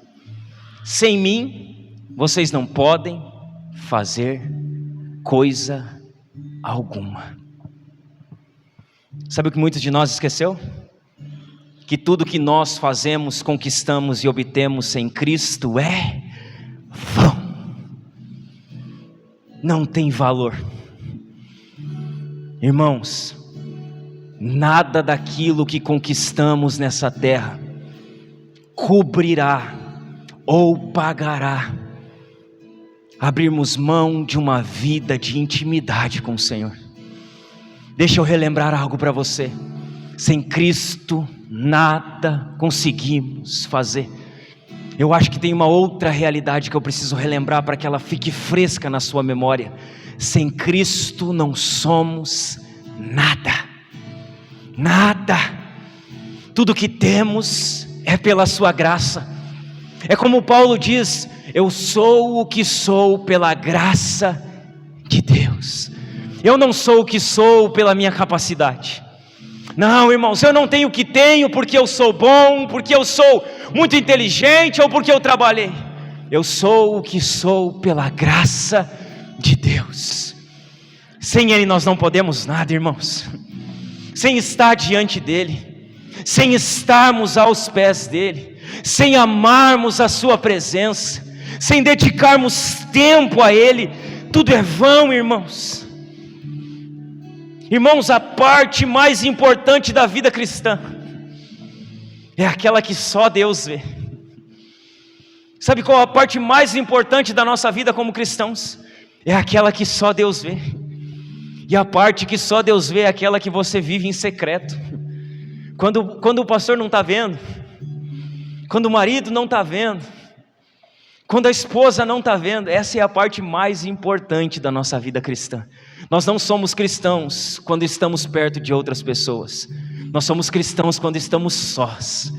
Sem mim, vocês não podem fazer coisa alguma. Sabe o que muitos de nós esqueceu? Que tudo que nós fazemos, conquistamos e obtemos sem Cristo é vão. Não tem valor. Irmãos, nada daquilo que conquistamos nessa terra cobrirá ou pagará abrirmos mão de uma vida de intimidade com o Senhor. Deixa eu relembrar algo para você. Sem Cristo nada conseguimos fazer. Eu acho que tem uma outra realidade que eu preciso relembrar para que ela fique fresca na sua memória. Sem Cristo não somos nada. Nada. Tudo que temos é pela sua graça. É como Paulo diz: eu sou o que sou pela graça de Deus. Eu não sou o que sou pela minha capacidade. Não, irmãos, eu não tenho o que tenho porque eu sou bom, porque eu sou muito inteligente ou porque eu trabalhei. Eu sou o que sou pela graça de Deus. Sem Ele nós não podemos nada, irmãos. Sem estar diante dEle, sem estarmos aos pés dEle, sem amarmos a sua presença, sem dedicarmos tempo a Ele, tudo é vão, irmãos. Irmãos, a parte mais importante da vida cristã é aquela que só Deus vê. Sabe qual a parte mais importante da nossa vida como cristãos? É aquela que só Deus vê. E a parte que só Deus vê é aquela que você vive em secreto. Quando o pastor não está vendo, quando o marido não está vendo, quando a esposa não está vendo, essa é a parte mais importante da nossa vida cristã. Nós não somos cristãos quando estamos perto de outras pessoas. Nós somos cristãos quando estamos sós,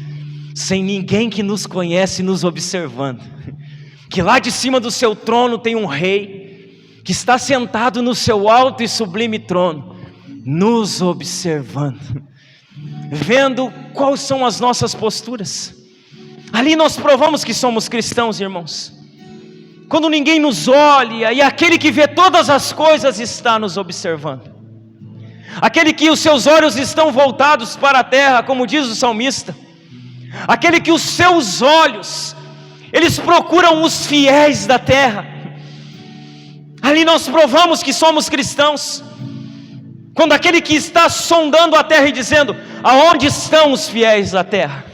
sem ninguém que nos conhece nos observando. Que lá de cima do seu trono tem um rei, que está sentado no seu alto e sublime trono, nos observando, vendo quais são as nossas posturas. Ali nós provamos que somos cristãos, irmãos. Quando ninguém nos olha e aquele que vê todas as coisas está nos observando. Aquele que os seus olhos estão voltados para a terra, como diz o salmista. Aquele que os seus olhos, eles procuram os fiéis da terra. Ali nós provamos que somos cristãos. Quando aquele que está sondando a terra e dizendo: aonde estão os fiéis da terra?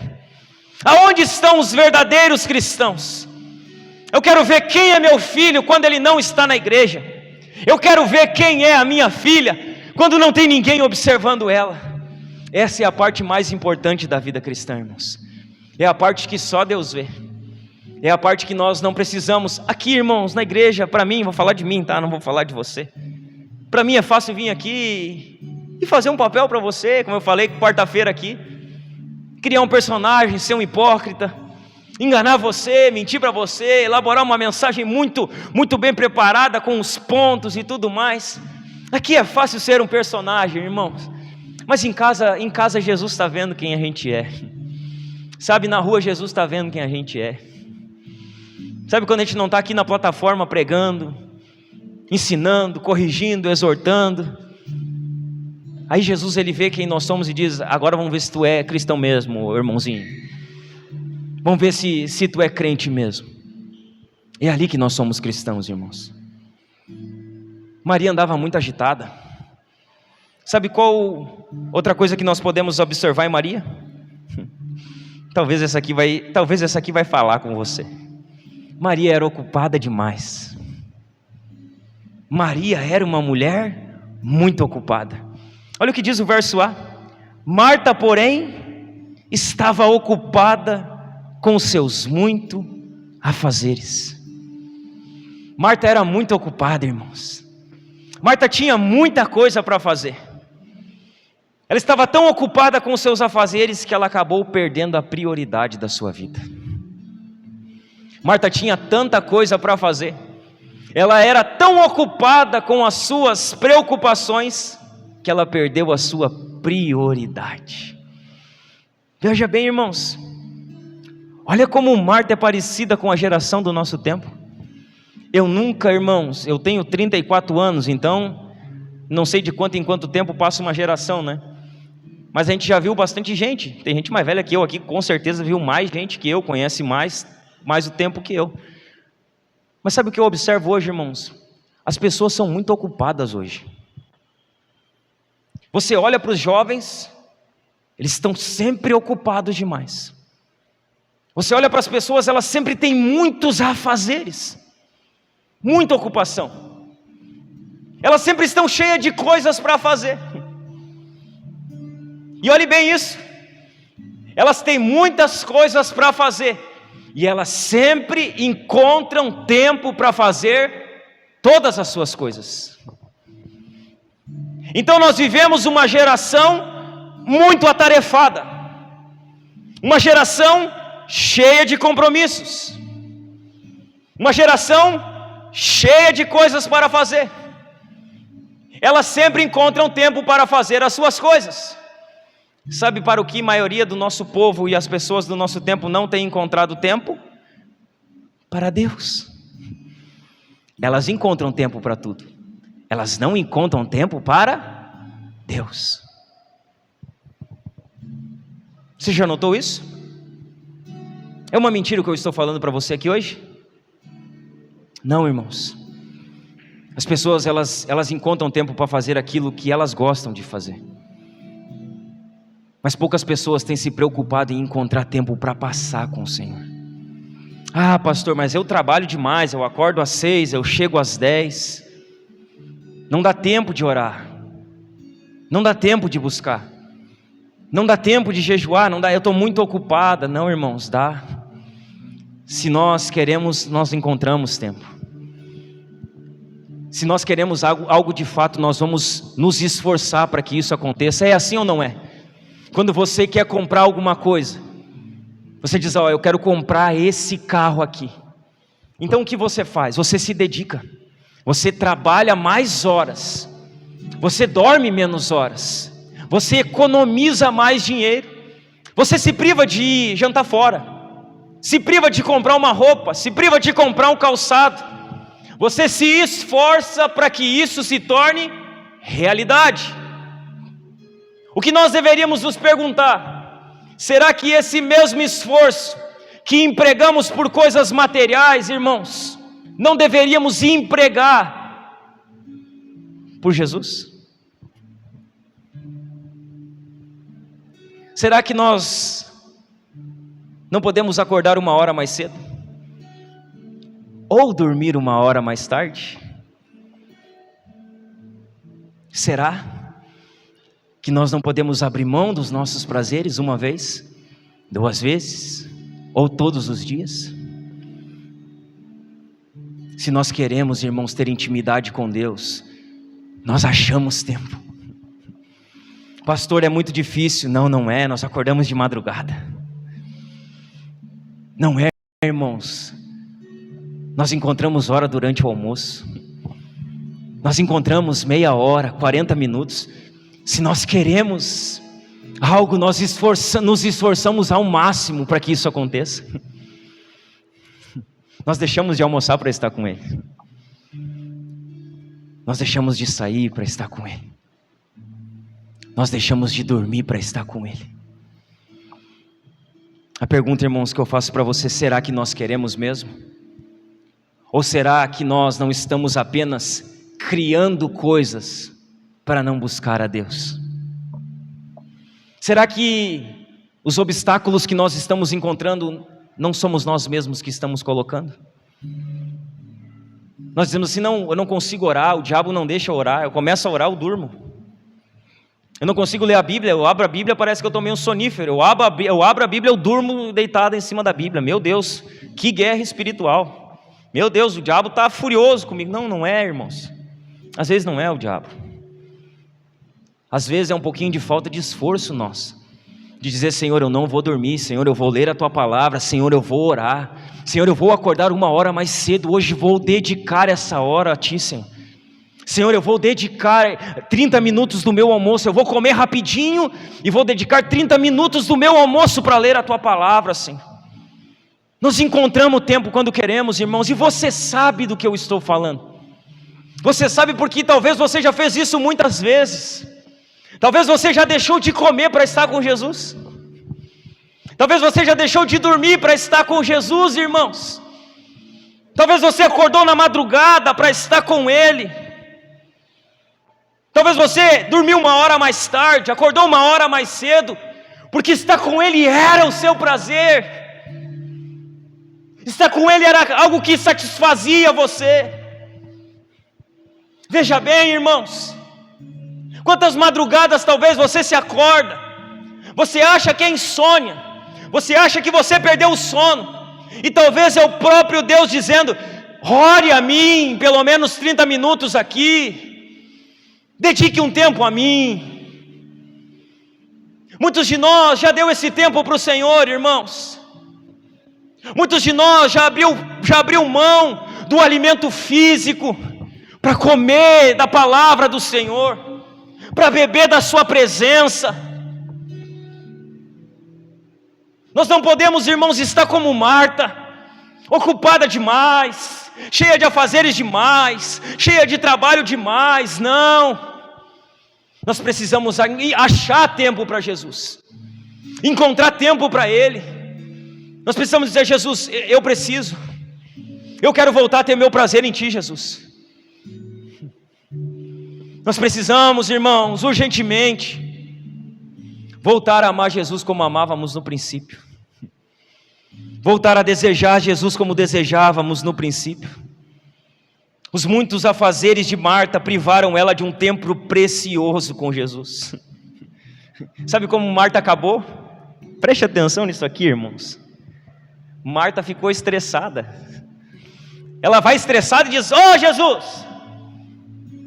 Aonde estão os verdadeiros cristãos? Eu quero ver quem é meu filho quando ele não está na igreja. Eu quero ver quem é a minha filha quando não tem ninguém observando ela. Essa é a parte mais importante da vida cristã, irmãos. É a parte que só Deus vê. É a parte que nós não precisamos. Aqui, irmãos, na igreja, para mim, vou falar de mim, tá? Não vou falar de você. Para mim é fácil vir aqui e fazer um papel para você, como eu falei quarta-feira aqui. Criar um personagem, ser um hipócrita, enganar você, mentir para você, elaborar uma mensagem muito bem preparada, com os pontos e tudo mais. Aqui é fácil ser um personagem, irmãos. Mas em casa Jesus está vendo quem a gente é. Sabe, na rua Jesus está vendo quem a gente é. Sabe quando a gente não está aqui na plataforma pregando, ensinando, corrigindo, exortando. Aí Jesus, ele vê quem nós somos e diz: agora vamos ver se tu é cristão mesmo, irmãozinho. Vamos ver se tu é crente mesmo. É ali que nós somos cristãos, irmãos. Maria andava muito agitada. Sabe qual outra coisa que nós podemos observar em Maria? Talvez essa aqui vai falar com você. Maria era ocupada demais. Maria era uma mulher muito ocupada. Olha o que diz o verso A. Marta, porém, estava ocupada com os seus muitos afazeres. Marta era muito ocupada, irmãos. Marta tinha muita coisa para fazer. Ela estava tão ocupada com os seus afazeres que ela acabou perdendo a prioridade da sua vida. Marta tinha tanta coisa para fazer, ela era tão ocupada com as suas preocupações, que ela perdeu a sua prioridade. Veja bem, irmãos, olha como Marta é parecida com a geração do nosso tempo. Eu nunca, irmãos, eu tenho 34 anos, então não sei de quanto em quanto tempo passa uma geração, né? Mas a gente já viu bastante gente, tem gente mais velha que eu aqui, com certeza viu mais gente que eu, conhece mais o tempo que eu. Mas sabe o que eu observo hoje, irmãos? As pessoas são muito ocupadas hoje. Você olha para os jovens, eles estão sempre ocupados demais. Você olha para as pessoas, elas sempre têm muitos afazeres, muita ocupação. Elas sempre estão cheias de coisas para fazer. E olhe bem isso, elas têm muitas coisas para fazer, e elas sempre encontram tempo para fazer todas as suas coisas. Então nós vivemos uma geração muito atarefada, uma geração cheia de compromissos, uma geração cheia de coisas para fazer. Elas sempre encontram tempo para fazer as suas coisas. Sabe para o que a maioria do nosso povo e as pessoas do nosso tempo não têm encontrado tempo? Para Deus. Elas encontram tempo para tudo, elas não encontram tempo para Deus. Você já notou isso? É uma mentira o que eu estou falando para você aqui hoje? Não, irmãos. As pessoas elas encontram tempo para fazer aquilo que elas gostam de fazer. Mas poucas pessoas têm se preocupado em encontrar tempo para passar com o Senhor. Ah, pastor, mas eu trabalho demais, eu acordo às 6, eu chego às 10. Não dá tempo de orar, não dá tempo de buscar, não dá tempo de jejuar, não dá, eu estou muito ocupada. Não, irmãos, dá. Se nós queremos, nós encontramos tempo. Se nós queremos algo de fato, nós vamos nos esforçar para que isso aconteça. É assim ou não é? Quando você quer comprar alguma coisa, você diz, eu quero comprar esse carro aqui. Então o que você faz? Você se dedica, você trabalha mais horas, você dorme menos horas, você economiza mais dinheiro, você se priva de jantar fora, se priva de comprar uma roupa, se priva de comprar um calçado, você se esforça para que isso se torne realidade. O que nós deveríamos nos perguntar: será que esse mesmo esforço que empregamos por coisas materiais, irmãos, não deveríamos empregar por Jesus? Será que nós não podemos acordar 1 hora mais cedo? Ou dormir 1 hora mais tarde? Será que nós não podemos abrir mão dos nossos prazeres 1 vez, 2 vezes, ou todos os dias? Se nós queremos, irmãos, ter intimidade com Deus, nós achamos tempo. Pastor, é muito difícil. Não, não é, nós acordamos de madrugada. Não é, irmãos, nós encontramos hora durante o almoço, nós encontramos meia hora, 40 minutos, se nós queremos algo, nós nos esforçamos ao máximo para que isso aconteça. Nós deixamos de almoçar para estar com Ele, nós deixamos de sair para estar com Ele, nós deixamos de dormir para estar com Ele. A pergunta, irmãos, que eu faço para você: será que nós queremos mesmo? Ou será que nós não estamos apenas criando coisas para não buscar a Deus? Será que os obstáculos que nós estamos encontrando não somos nós mesmos que estamos colocando? Nós dizemos assim: não, eu não consigo orar, o diabo não deixa eu orar, eu começo a orar, eu durmo. Eu não consigo ler a Bíblia, eu abro a Bíblia, parece que eu tomei um sonífero, eu abro a Bíblia, eu durmo deitado em cima da Bíblia. Meu Deus, que guerra espiritual. Meu Deus, o diabo está furioso comigo. Não, não é, irmãos. Às vezes não é o diabo. Às vezes é um pouquinho de falta de esforço nosso, de dizer: Senhor, eu não vou dormir, Senhor, eu vou ler a Tua palavra, Senhor, eu vou orar, Senhor, eu vou acordar 1 hora mais cedo, hoje vou dedicar essa hora a Ti, Senhor. Senhor, eu vou dedicar 30 minutos do meu almoço, eu vou comer rapidinho e vou dedicar 30 minutos do meu almoço para ler a Tua palavra, Senhor. Nós encontramos tempo quando queremos, irmãos, e você sabe do que eu estou falando. Você sabe porque talvez você já fez isso muitas vezes. Talvez você já deixou de comer para estar com Jesus. Talvez você já deixou de dormir para estar com Jesus, irmãos. Talvez você acordou na madrugada para estar com Ele. Talvez você dormiu 1 hora mais tarde, acordou 1 hora mais cedo, porque estar com Ele era o seu prazer. Estar com Ele era algo que satisfazia você. Veja bem, irmãos, quantas madrugadas talvez você se acorda, você acha que é insônia, você acha que você perdeu o sono, e talvez é o próprio Deus dizendo: ore a mim, pelo menos 30 minutos aqui, dedique um tempo a mim. Muitos de nós já deu esse tempo para o Senhor, irmãos. Muitos de nós já abriu mão do alimento físico para comer da palavra do Senhor, para beber da sua presença. Nós não podemos, irmãos, estar como Marta, ocupada demais, cheia de afazeres demais, cheia de trabalho demais. Não, nós precisamos achar tempo para Jesus, encontrar tempo para Ele. Nós precisamos dizer: Jesus, eu quero voltar a ter meu prazer em Ti, Jesus. Nós precisamos, irmãos, urgentemente voltar a amar Jesus como amávamos no princípio, voltar a desejar Jesus como desejávamos no princípio. Os muitos afazeres de Marta privaram ela de um tempo precioso com Jesus. Sabe como Marta acabou? Preste atenção nisso aqui, irmãos. Marta ficou estressada. Ela vai estressada e diz: ô Jesus,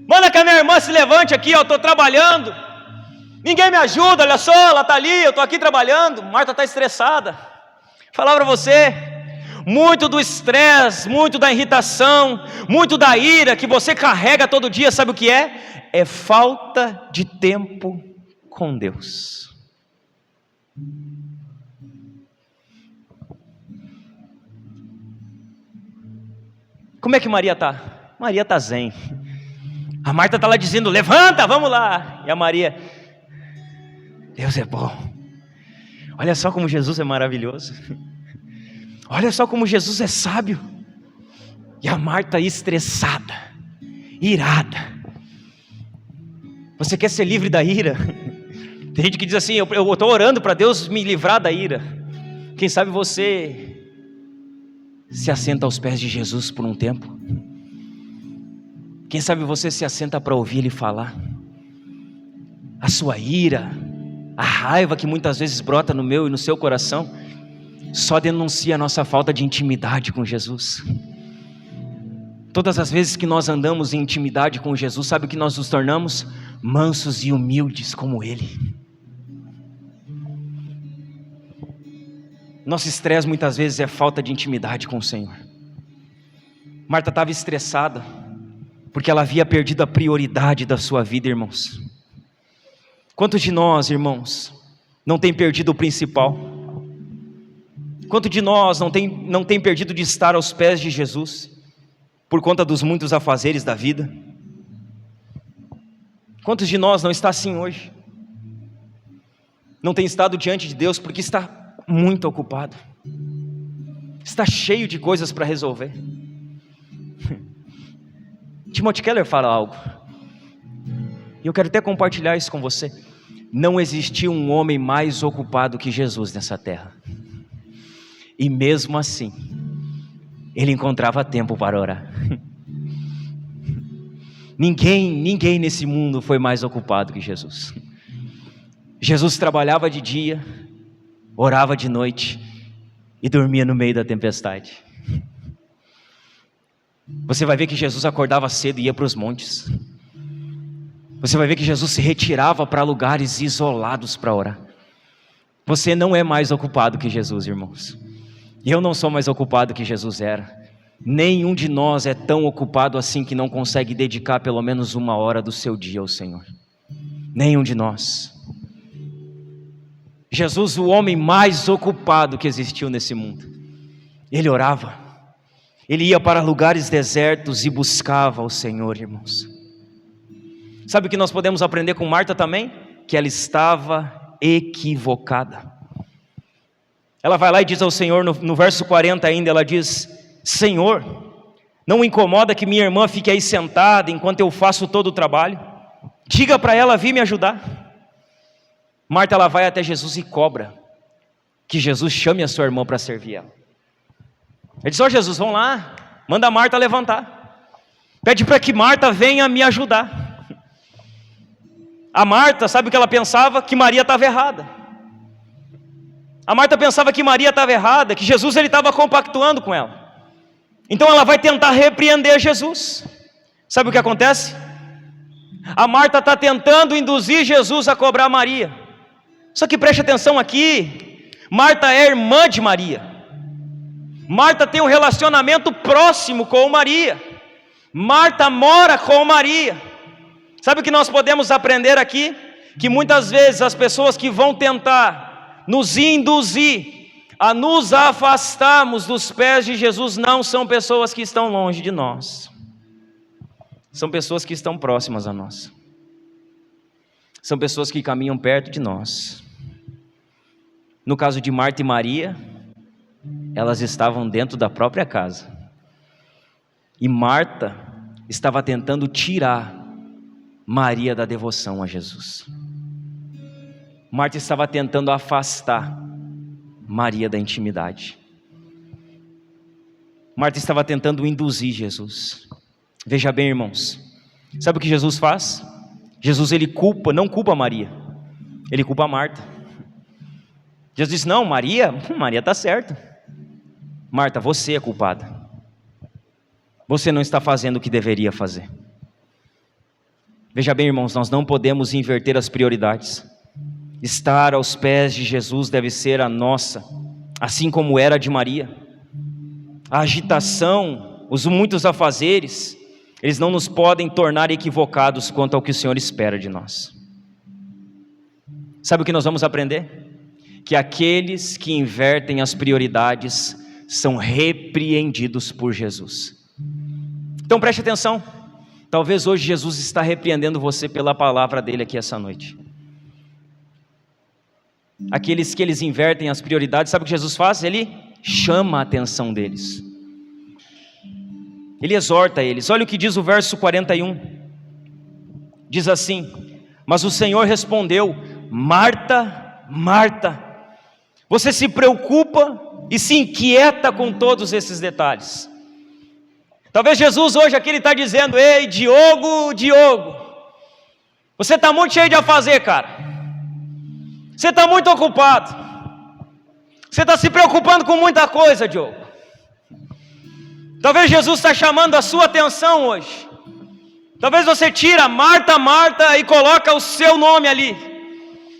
manda que a minha irmã se levante aqui, eu estou trabalhando, ninguém me ajuda, olha só, ela está ali, eu estou aqui trabalhando. Marta está estressada. Falar para você, muito do estresse, muito da irritação, muito da ira que você carrega todo dia, sabe o que é? É falta de tempo com Deus. Como é que Maria está? Maria está zen. A Marta está lá dizendo: levanta, vamos lá. E a Maria: Deus é bom. Olha só como Jesus é maravilhoso. Olha só como Jesus é sábio. E a Marta estressada, irada. Você quer ser livre da ira? Tem gente que diz assim: eu estou orando para Deus me livrar da ira. Quem sabe você se assenta aos pés de Jesus por um tempo. Quem sabe você se assenta para ouvir Ele falar. A sua ira, a raiva que muitas vezes brota no meu e no seu coração, só denuncia a nossa falta de intimidade com Jesus. Todas as vezes que nós andamos em intimidade com Jesus, sabe o que nós nos tornamos? Mansos e humildes como Ele. Nosso estresse muitas vezes é falta de intimidade com o Senhor. Marta estava estressada, porque ela havia perdido a prioridade da sua vida, irmãos. Quantos de nós, irmãos, não tem perdido o principal? Quantos de nós não tem perdido de estar aos pés de Jesus, por conta dos muitos afazeres da vida? Quantos de nós não está assim hoje? Não tem estado diante de Deus porque está muito ocupado, está cheio de coisas para resolver. Timothy Keller fala algo, e eu quero até compartilhar isso com você. Não existiu um homem mais ocupado que Jesus nessa terra, e mesmo assim ele encontrava tempo para orar. Ninguém nesse mundo foi mais ocupado que Jesus. Jesus trabalhava de dia, orava de noite e dormia no meio da tempestade. Você vai ver que Jesus acordava cedo e ia para os montes. você vai ver que Jesus se retirava para lugares isolados para orar. Você não é mais ocupado que Jesus, irmãos. Eu não sou mais ocupado que Jesus era. Nenhum de nós é tão ocupado assim que não consegue dedicar pelo menos 1 hora do seu dia ao Senhor. Nenhum de nós. Jesus, o homem mais ocupado que existiu nesse mundo, ele orava, ele ia para lugares desertos e buscava o Senhor, irmãos. Sabe o que nós podemos aprender com Marta também? Que ela estava equivocada. Ela vai lá e diz ao Senhor, no verso 40 ainda, ela diz: Senhor, não incomoda que minha irmã fique aí sentada enquanto eu faço todo o trabalho? Diga para ela vir me ajudar. Marta, ela vai até Jesus e cobra que Jesus chame a sua irmã para servir ela. Ele diz: Jesus, vamos lá, manda a Marta levantar, pede para que Marta venha me ajudar. A Marta, sabe o que ela pensava? Que Maria estava errada. A Marta pensava que Maria estava errada, que Jesus ele estava compactuando com ela. Então ela vai tentar repreender Jesus. Sabe o que acontece? A Marta está tentando induzir Jesus a cobrar Maria. Só que preste atenção aqui, Marta é irmã de Maria. Marta tem um relacionamento próximo com Maria. Marta mora com Maria. Sabe o que nós podemos aprender aqui? Que muitas vezes as pessoas que vão tentar nos induzir a nos afastarmos dos pés de Jesus não são pessoas que estão longe de nós. São pessoas que estão próximas a nós. São pessoas que caminham perto de nós. No caso de Marta e Maria, elas estavam dentro da própria casa. E Marta estava tentando tirar Maria da devoção a Jesus. Marta estava tentando afastar Maria da intimidade. Marta estava tentando induzir Jesus. Veja bem, irmãos, sabe o que Jesus faz? Jesus ele não culpa Maria, ele culpa Marta. Jesus diz: não, Maria está certa. Marta, você é culpada. Você não está fazendo o que deveria fazer. Veja bem, irmãos, nós não podemos inverter as prioridades. Estar aos pés de Jesus deve ser a nossa, assim como era a de Maria. A agitação, os muitos afazeres, eles não nos podem tornar equivocados quanto ao que o Senhor espera de nós. Sabe o que nós vamos aprender? Que aqueles que invertem as prioridades são repreendidos por Jesus. Então preste atenção, talvez hoje Jesus está repreendendo você pela palavra dele aqui essa noite. Aqueles que eles invertem as prioridades, sabe o que Jesus faz? Ele chama a atenção deles. Ele exorta eles. Olha o que diz o verso 41. Diz assim: mas o Senhor respondeu: Marta, Marta, você se preocupa e se inquieta com todos esses detalhes. Talvez Jesus hoje aqui ele está dizendo: ei, Diogo, você está muito cheio de a fazer, cara. Você está muito ocupado. Você está se preocupando com muita coisa, Diogo. Talvez Jesus está chamando a sua atenção hoje. Talvez você tira Marta, Marta e coloca o seu nome ali.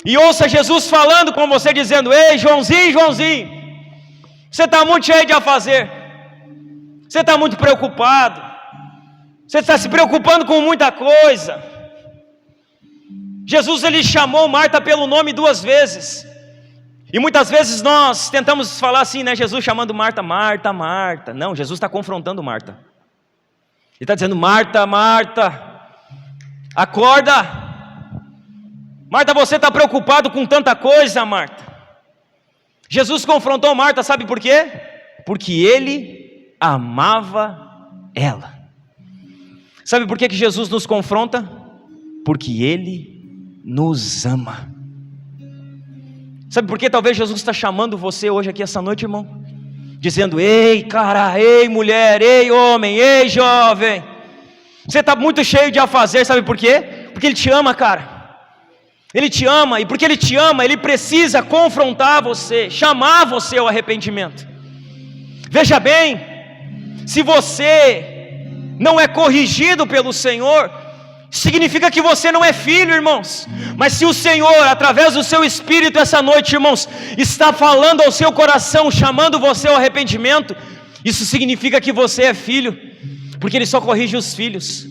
E ouça Jesus falando com você, dizendo: ei, Joãozinho, você está muito cheio de a fazer. Você está muito preocupado. Você está se preocupando com muita coisa. Jesus ele chamou Marta pelo nome 2 vezes. E muitas vezes nós tentamos falar assim, né? Jesus chamando Marta, Marta, Marta. Não, Jesus está confrontando Marta. Ele está dizendo: Marta, Marta, acorda. Marta, você está preocupado com tanta coisa, Marta. Jesus confrontou Marta, sabe por quê? Porque ele amava ela. Sabe por que Jesus nos confronta? Porque ele nos ama. Sabe por que talvez Jesus está chamando você hoje aqui essa noite, irmão? Dizendo: ei cara, ei mulher, ei homem, ei jovem, você está muito cheio de a fazer. Sabe por quê? Porque ele te ama, cara. Ele te ama, e porque ele te ama, ele precisa confrontar você, chamar você ao arrependimento. Veja bem, se você não é corrigido pelo Senhor, Significa que você não é filho, irmãos. Mas se o Senhor, através do seu Espírito essa noite, irmãos, está falando ao seu coração, chamando você ao arrependimento, isso significa que você é filho, porque Ele só corrige os filhos.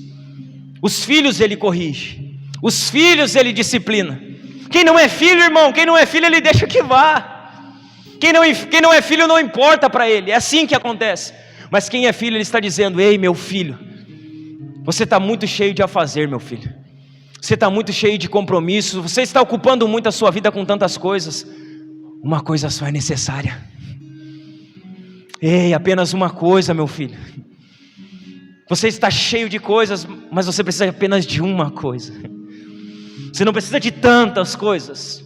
Os filhos Ele corrige, os filhos Ele disciplina. Quem não é filho, irmão, quem não é filho Ele deixa que vá. Quem não é filho não importa para Ele, é assim que acontece. Mas quem é filho, Ele está dizendo: ei, meu filho, você está muito cheio de afazer, meu filho. Você está muito cheio de compromissos. Você está ocupando muito a sua vida com tantas coisas. Uma coisa só é necessária. Ei, apenas uma coisa, meu filho. Você está cheio de coisas, mas você precisa apenas de uma coisa. Você não precisa de tantas coisas,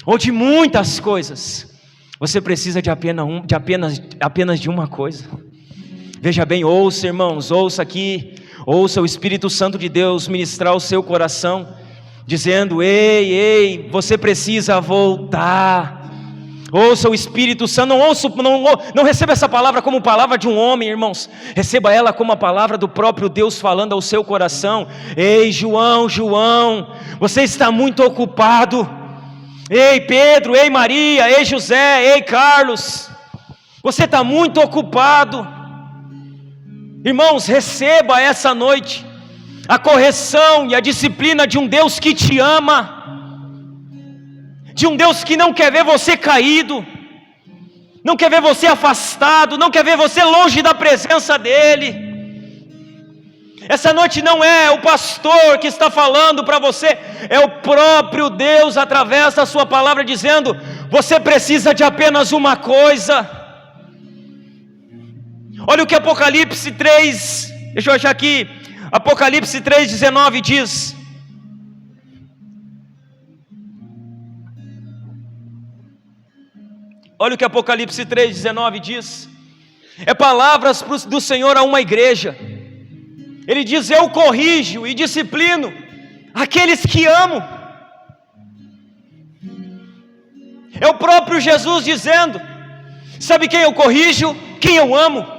ou de muitas coisas. Você precisa de apenas de uma coisa. Veja bem, ouça, irmãos, ouça aqui. Ouça o Espírito Santo de Deus ministrar o seu coração, dizendo: ei, você precisa voltar. Ouça o Espírito Santo, não receba essa palavra como palavra de um homem, irmãos. Receba ela como a palavra do próprio Deus falando ao seu coração. Ei, João, você está muito ocupado. Ei, Pedro, ei, Maria, ei, José, ei, Carlos, você está muito ocupado. Irmãos, receba essa noite a correção e a disciplina de um Deus que te ama, de um Deus que não quer ver você caído, não quer ver você afastado, não quer ver você longe da presença dEle. Essa noite não é o pastor que está falando para você, é o próprio Deus através da sua palavra dizendo: você precisa de apenas uma coisa. Olha o que Apocalipse 3, deixa eu achar aqui, Apocalipse 3,19 diz. Olha o que Apocalipse 3,19 diz. É palavras do Senhor a uma igreja. Ele diz: eu corrijo e disciplino aqueles que amo. É o próprio Jesus dizendo: sabe quem eu corrijo? Quem eu amo.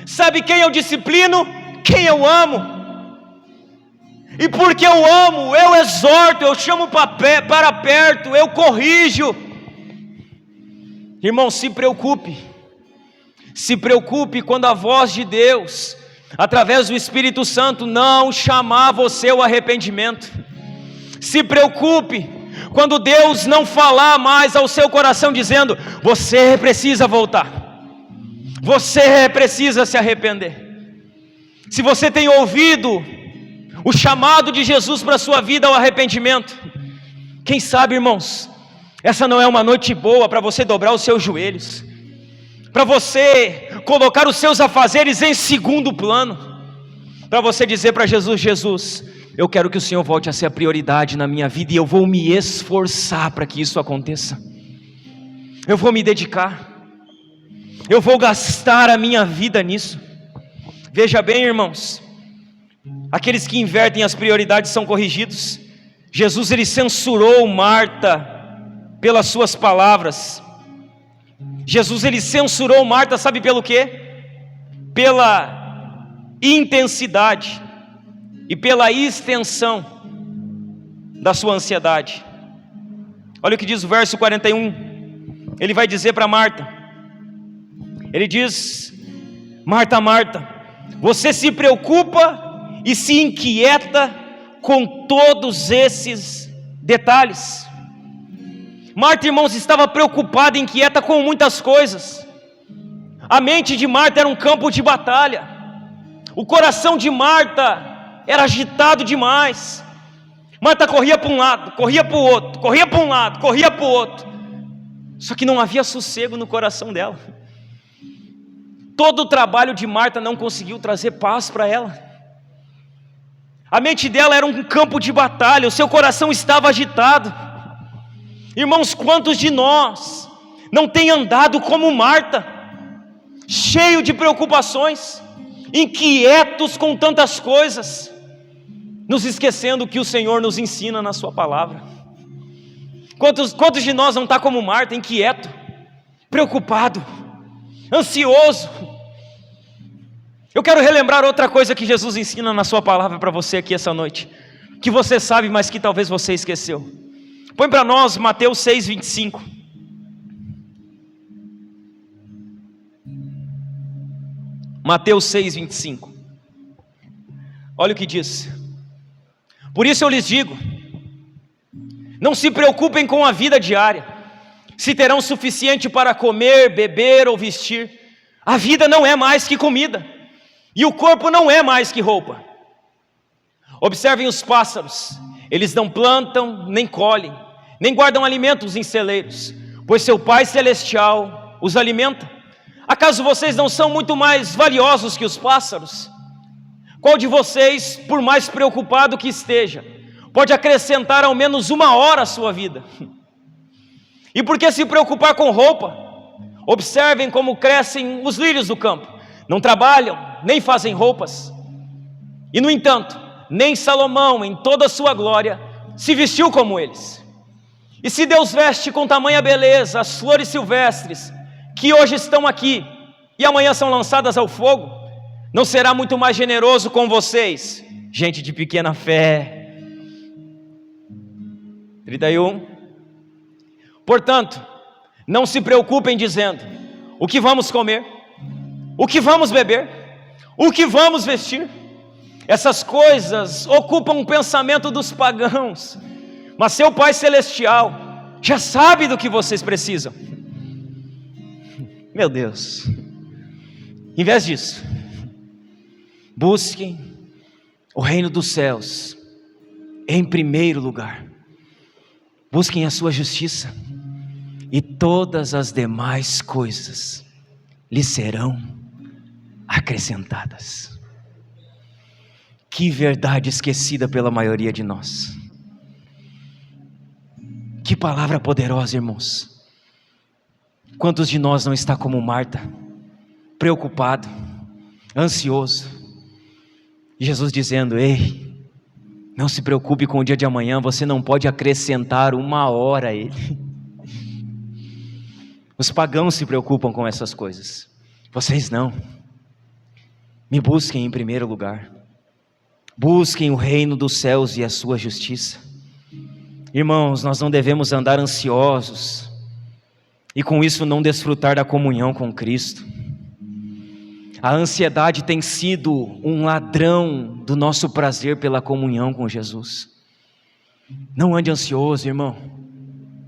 Sabe quem eu disciplino? Quem eu amo. E porque eu amo, eu exorto, eu chamo para perto, eu corrijo. Irmão, se preocupe quando a voz de Deus, através do Espírito Santo, não chamar você ao arrependimento. Se preocupe quando Deus não falar mais ao seu coração dizendo: você precisa voltar, você precisa se arrepender. Se você tem ouvido o chamado de Jesus para a sua vida ao arrependimento, quem sabe, irmãos, essa não é uma noite boa para você dobrar os seus joelhos, para você colocar os seus afazeres em segundo plano, para você dizer para Jesus: Jesus, eu quero que o Senhor volte a ser a prioridade na minha vida, e eu vou me esforçar para que isso aconteça. Eu vou me dedicar, eu vou gastar a minha vida nisso. Veja bem, irmãos, aqueles que invertem as prioridades são corrigidos. Jesus, ele censurou Marta pelas suas palavras. Jesus, ele censurou Marta, sabe pelo quê? Pela intensidade e pela extensão da sua ansiedade. Olha o que diz o verso 41. Ele vai dizer para Marta, ele diz: Marta, Marta, você se preocupa e se inquieta com todos esses detalhes. Marta, irmãos, estava preocupada e inquieta com muitas coisas. A mente de Marta era um campo de batalha. O coração de Marta era agitado demais. Marta corria para um lado, corria para o outro, corria para um lado, corria para o outro. Só que não havia sossego no coração dela. Todo o trabalho de Marta não conseguiu trazer paz para ela. A mente dela era um campo de batalha, o seu coração estava agitado. Irmãos, quantos de nós não tem andado como Marta, cheio de preocupações, inquietos com tantas coisas, nos esquecendo que o Senhor nos ensina na sua palavra? Quantos de nós não está como Marta, inquieto, preocupado, ansioso? Eu quero relembrar outra coisa que Jesus ensina na sua palavra para você aqui essa noite, que você sabe, mas que talvez você esqueceu. Põe para nós Mateus 6:25. Mateus 6:25. Olha o que diz: por isso eu lhes digo, não se preocupem com a vida diária, se terão suficiente para comer, beber ou vestir. A vida não é mais que comida, e o corpo não é mais que roupa. Observem os pássaros, eles não plantam, nem colhem, nem guardam alimentos em celeiros, pois seu Pai Celestial os alimenta. Acaso vocês não são muito mais valiosos que os pássaros? Qual de vocês, por mais preocupado que esteja, pode acrescentar ao menos 1 hora à sua vida? E por que se preocupar com roupa? Observem como crescem os lírios do campo. Não trabalham, nem fazem roupas. E no entanto, nem Salomão, em toda a sua glória, se vestiu como eles. E se Deus veste com tamanha beleza as flores silvestres, que hoje estão aqui e amanhã são lançadas ao fogo, não será muito mais generoso com vocês, gente de pequena fé? 31. Portanto, não se preocupem dizendo: o que vamos comer? O que vamos beber? O que vamos vestir? Essas coisas ocupam o pensamento dos pagãos, mas seu Pai Celestial já sabe do que vocês precisam. Meu Deus, em vez disso, busquem o reino dos céus em primeiro lugar. Busquem a sua justiça, e todas as demais coisas lhes serão acrescentadas. Que verdade esquecida pela maioria de nós. Que palavra poderosa, irmãos. Quantos de nós não está como Marta, preocupado, ansioso? E Jesus dizendo: ei, não se preocupe com o dia de amanhã, você não pode acrescentar 1 hora a ele. Os pagãos se preocupam com essas coisas, vocês não. Me busquem em primeiro lugar, busquem o reino dos céus e a sua justiça. Irmãos, nós não devemos andar ansiosos e com isso não desfrutar da comunhão com Cristo. A ansiedade tem sido um ladrão do nosso prazer pela comunhão com Jesus. Não ande ansioso, irmão,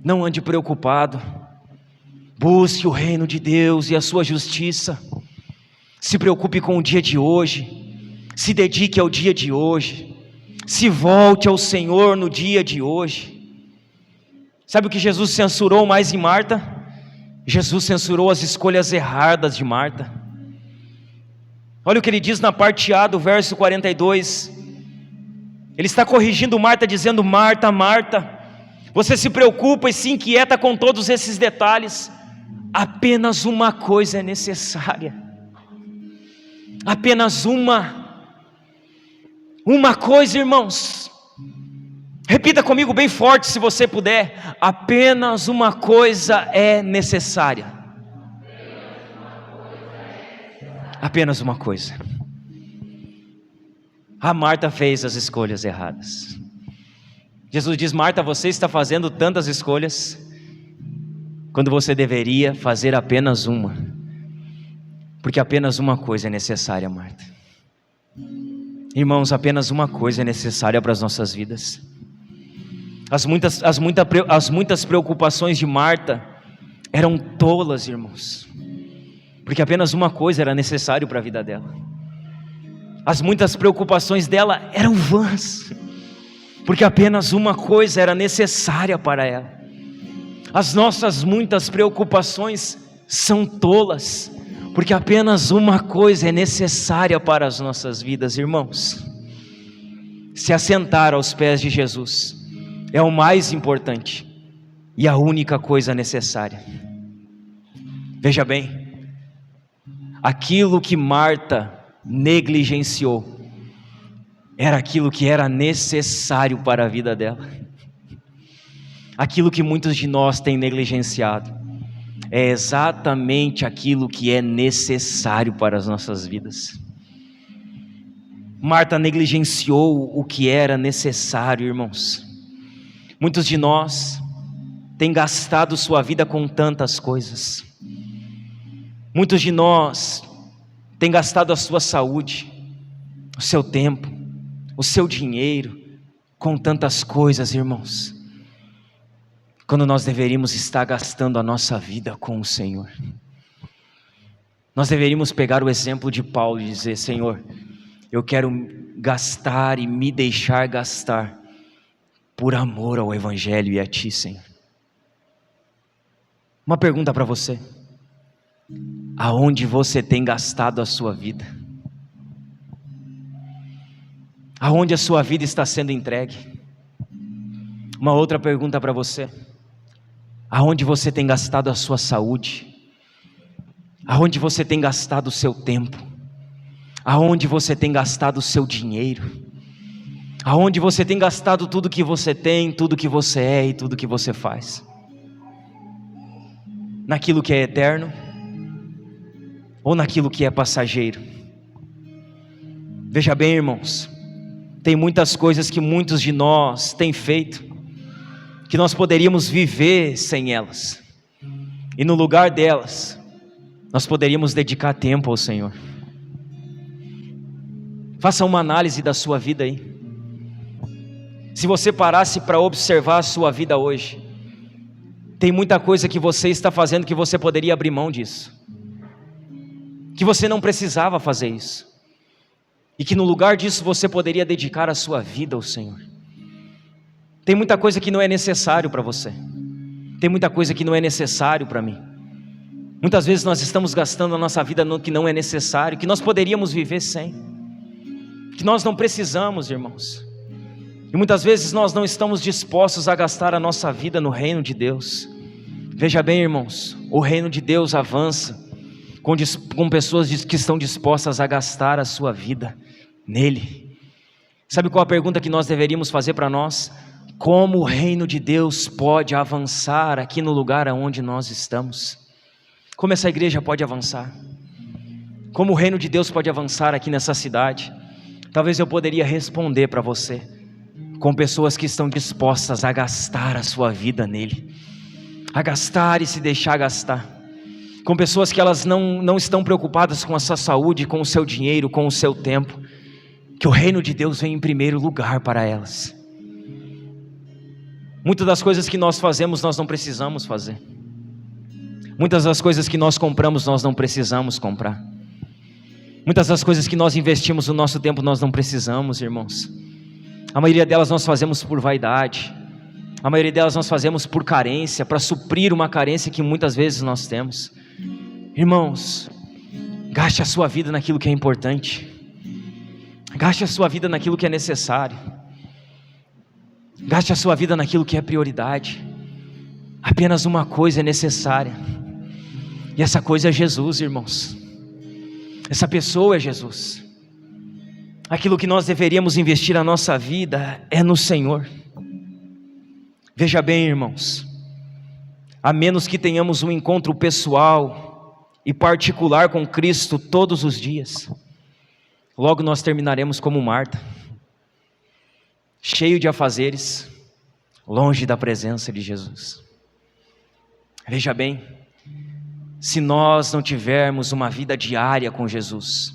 não ande preocupado. Busque o reino de Deus e a sua justiça. Se preocupe com o dia de hoje, se dedique ao dia de hoje, se volte ao Senhor no dia de hoje. Sabe o que Jesus censurou mais em Marta? Jesus censurou as escolhas erradas de Marta. Olha o que ele diz na parte A do verso 42. Ele está corrigindo Marta, dizendo: Marta, Marta, você se preocupa e se inquieta com todos esses detalhes. Apenas uma coisa é necessária. Apenas uma coisa, irmãos. Repita comigo bem forte se você puder. Apenas uma coisa é necessária. Apenas uma coisa. A Marta fez as escolhas erradas. Jesus diz: Marta, você está fazendo tantas escolhas, quando você deveria fazer apenas uma. Porque apenas uma coisa é necessária, Marta. Irmãos, apenas uma coisa é necessária para as nossas vidas. As muitas preocupações de Marta eram tolas, irmãos, porque apenas uma coisa era necessário para a vida dela. As muitas preocupações dela eram vãs, porque apenas uma coisa era necessária para ela. As nossas muitas preocupações são tolas, porque apenas uma coisa é necessária para as nossas vidas, irmãos. Se assentar aos pés de Jesus é o mais importante e a única coisa necessária. Veja bem, aquilo que Marta negligenciou era aquilo que era necessário para a vida dela. Aquilo que muitos de nós têm negligenciado é exatamente aquilo que é necessário para as nossas vidas. Marta negligenciou o que era necessário, irmãos. Muitos de nós têm gastado sua vida com tantas coisas. Muitos de nós têm gastado a sua saúde, o seu tempo, o seu dinheiro com tantas coisas, irmãos, quando nós deveríamos estar gastando a nossa vida com o Senhor. Nós deveríamos pegar o exemplo de Paulo e dizer: Senhor, eu quero gastar e me deixar gastar por amor ao Evangelho e a Ti, Senhor. Uma pergunta para você: aonde você tem gastado a sua vida? Aonde a sua vida está sendo entregue? Uma outra pergunta para você: aonde você tem gastado a sua saúde? Aonde você tem gastado o seu tempo? Aonde você tem gastado o seu dinheiro? Aonde você tem gastado tudo que você tem, tudo que você é e tudo que você faz? Naquilo que é eterno? Ou naquilo que é passageiro? Veja bem, irmãos, tem muitas coisas que muitos de nós têm feito, que nós poderíamos viver sem elas, e no lugar delas, nós poderíamos dedicar tempo ao Senhor. Faça uma análise da sua vida aí. Se você parasse para observar a sua vida hoje, tem muita coisa que você está fazendo que você poderia abrir mão disso, que você não precisava fazer isso, e que no lugar disso você poderia dedicar a sua vida ao Senhor. Tem muita coisa que não é necessário para você, tem muita coisa que não é necessário para mim. Muitas vezes nós estamos gastando a nossa vida no que não é necessário, que nós poderíamos viver sem, que nós não precisamos, irmãos. E muitas vezes nós não estamos dispostos a gastar a nossa vida no reino de Deus. Veja bem, irmãos, o reino de Deus avança com pessoas que estão dispostas a gastar a sua vida nele. Sabe qual a pergunta que nós deveríamos fazer para nós? Como o reino de Deus pode avançar aqui no lugar onde nós estamos? Como essa igreja pode avançar? Como o reino de Deus pode avançar aqui nessa cidade? Talvez eu poderia responder para você, com pessoas que estão dispostas a gastar a sua vida nele, a gastar e se deixar gastar, com pessoas que elas não estão preocupadas com a sua saúde, com o seu dinheiro, com o seu tempo, que o reino de Deus vem em primeiro lugar para elas. Muitas das coisas que nós fazemos, nós não precisamos fazer. Muitas das coisas que nós compramos, nós não precisamos comprar. Muitas das coisas que nós investimos no nosso tempo, nós não precisamos, irmãos. A maioria delas nós fazemos por vaidade. A maioria delas nós fazemos por carência, para suprir uma carência que muitas vezes nós temos. Irmãos, gaste a sua vida naquilo que é importante. Gaste a sua vida naquilo que é necessário. Gaste a sua vida naquilo que é prioridade. Apenas uma coisa é necessária, e essa coisa é Jesus, irmãos. Essa pessoa é Jesus. Aquilo que nós deveríamos investir a nossa vida é no Senhor. Veja bem, irmãos, a menos que tenhamos um encontro pessoal e particular com Cristo todos os dias, logo nós terminaremos como Marta, cheio de afazeres, longe da presença de Jesus. Veja bem, se nós não tivermos uma vida diária com Jesus,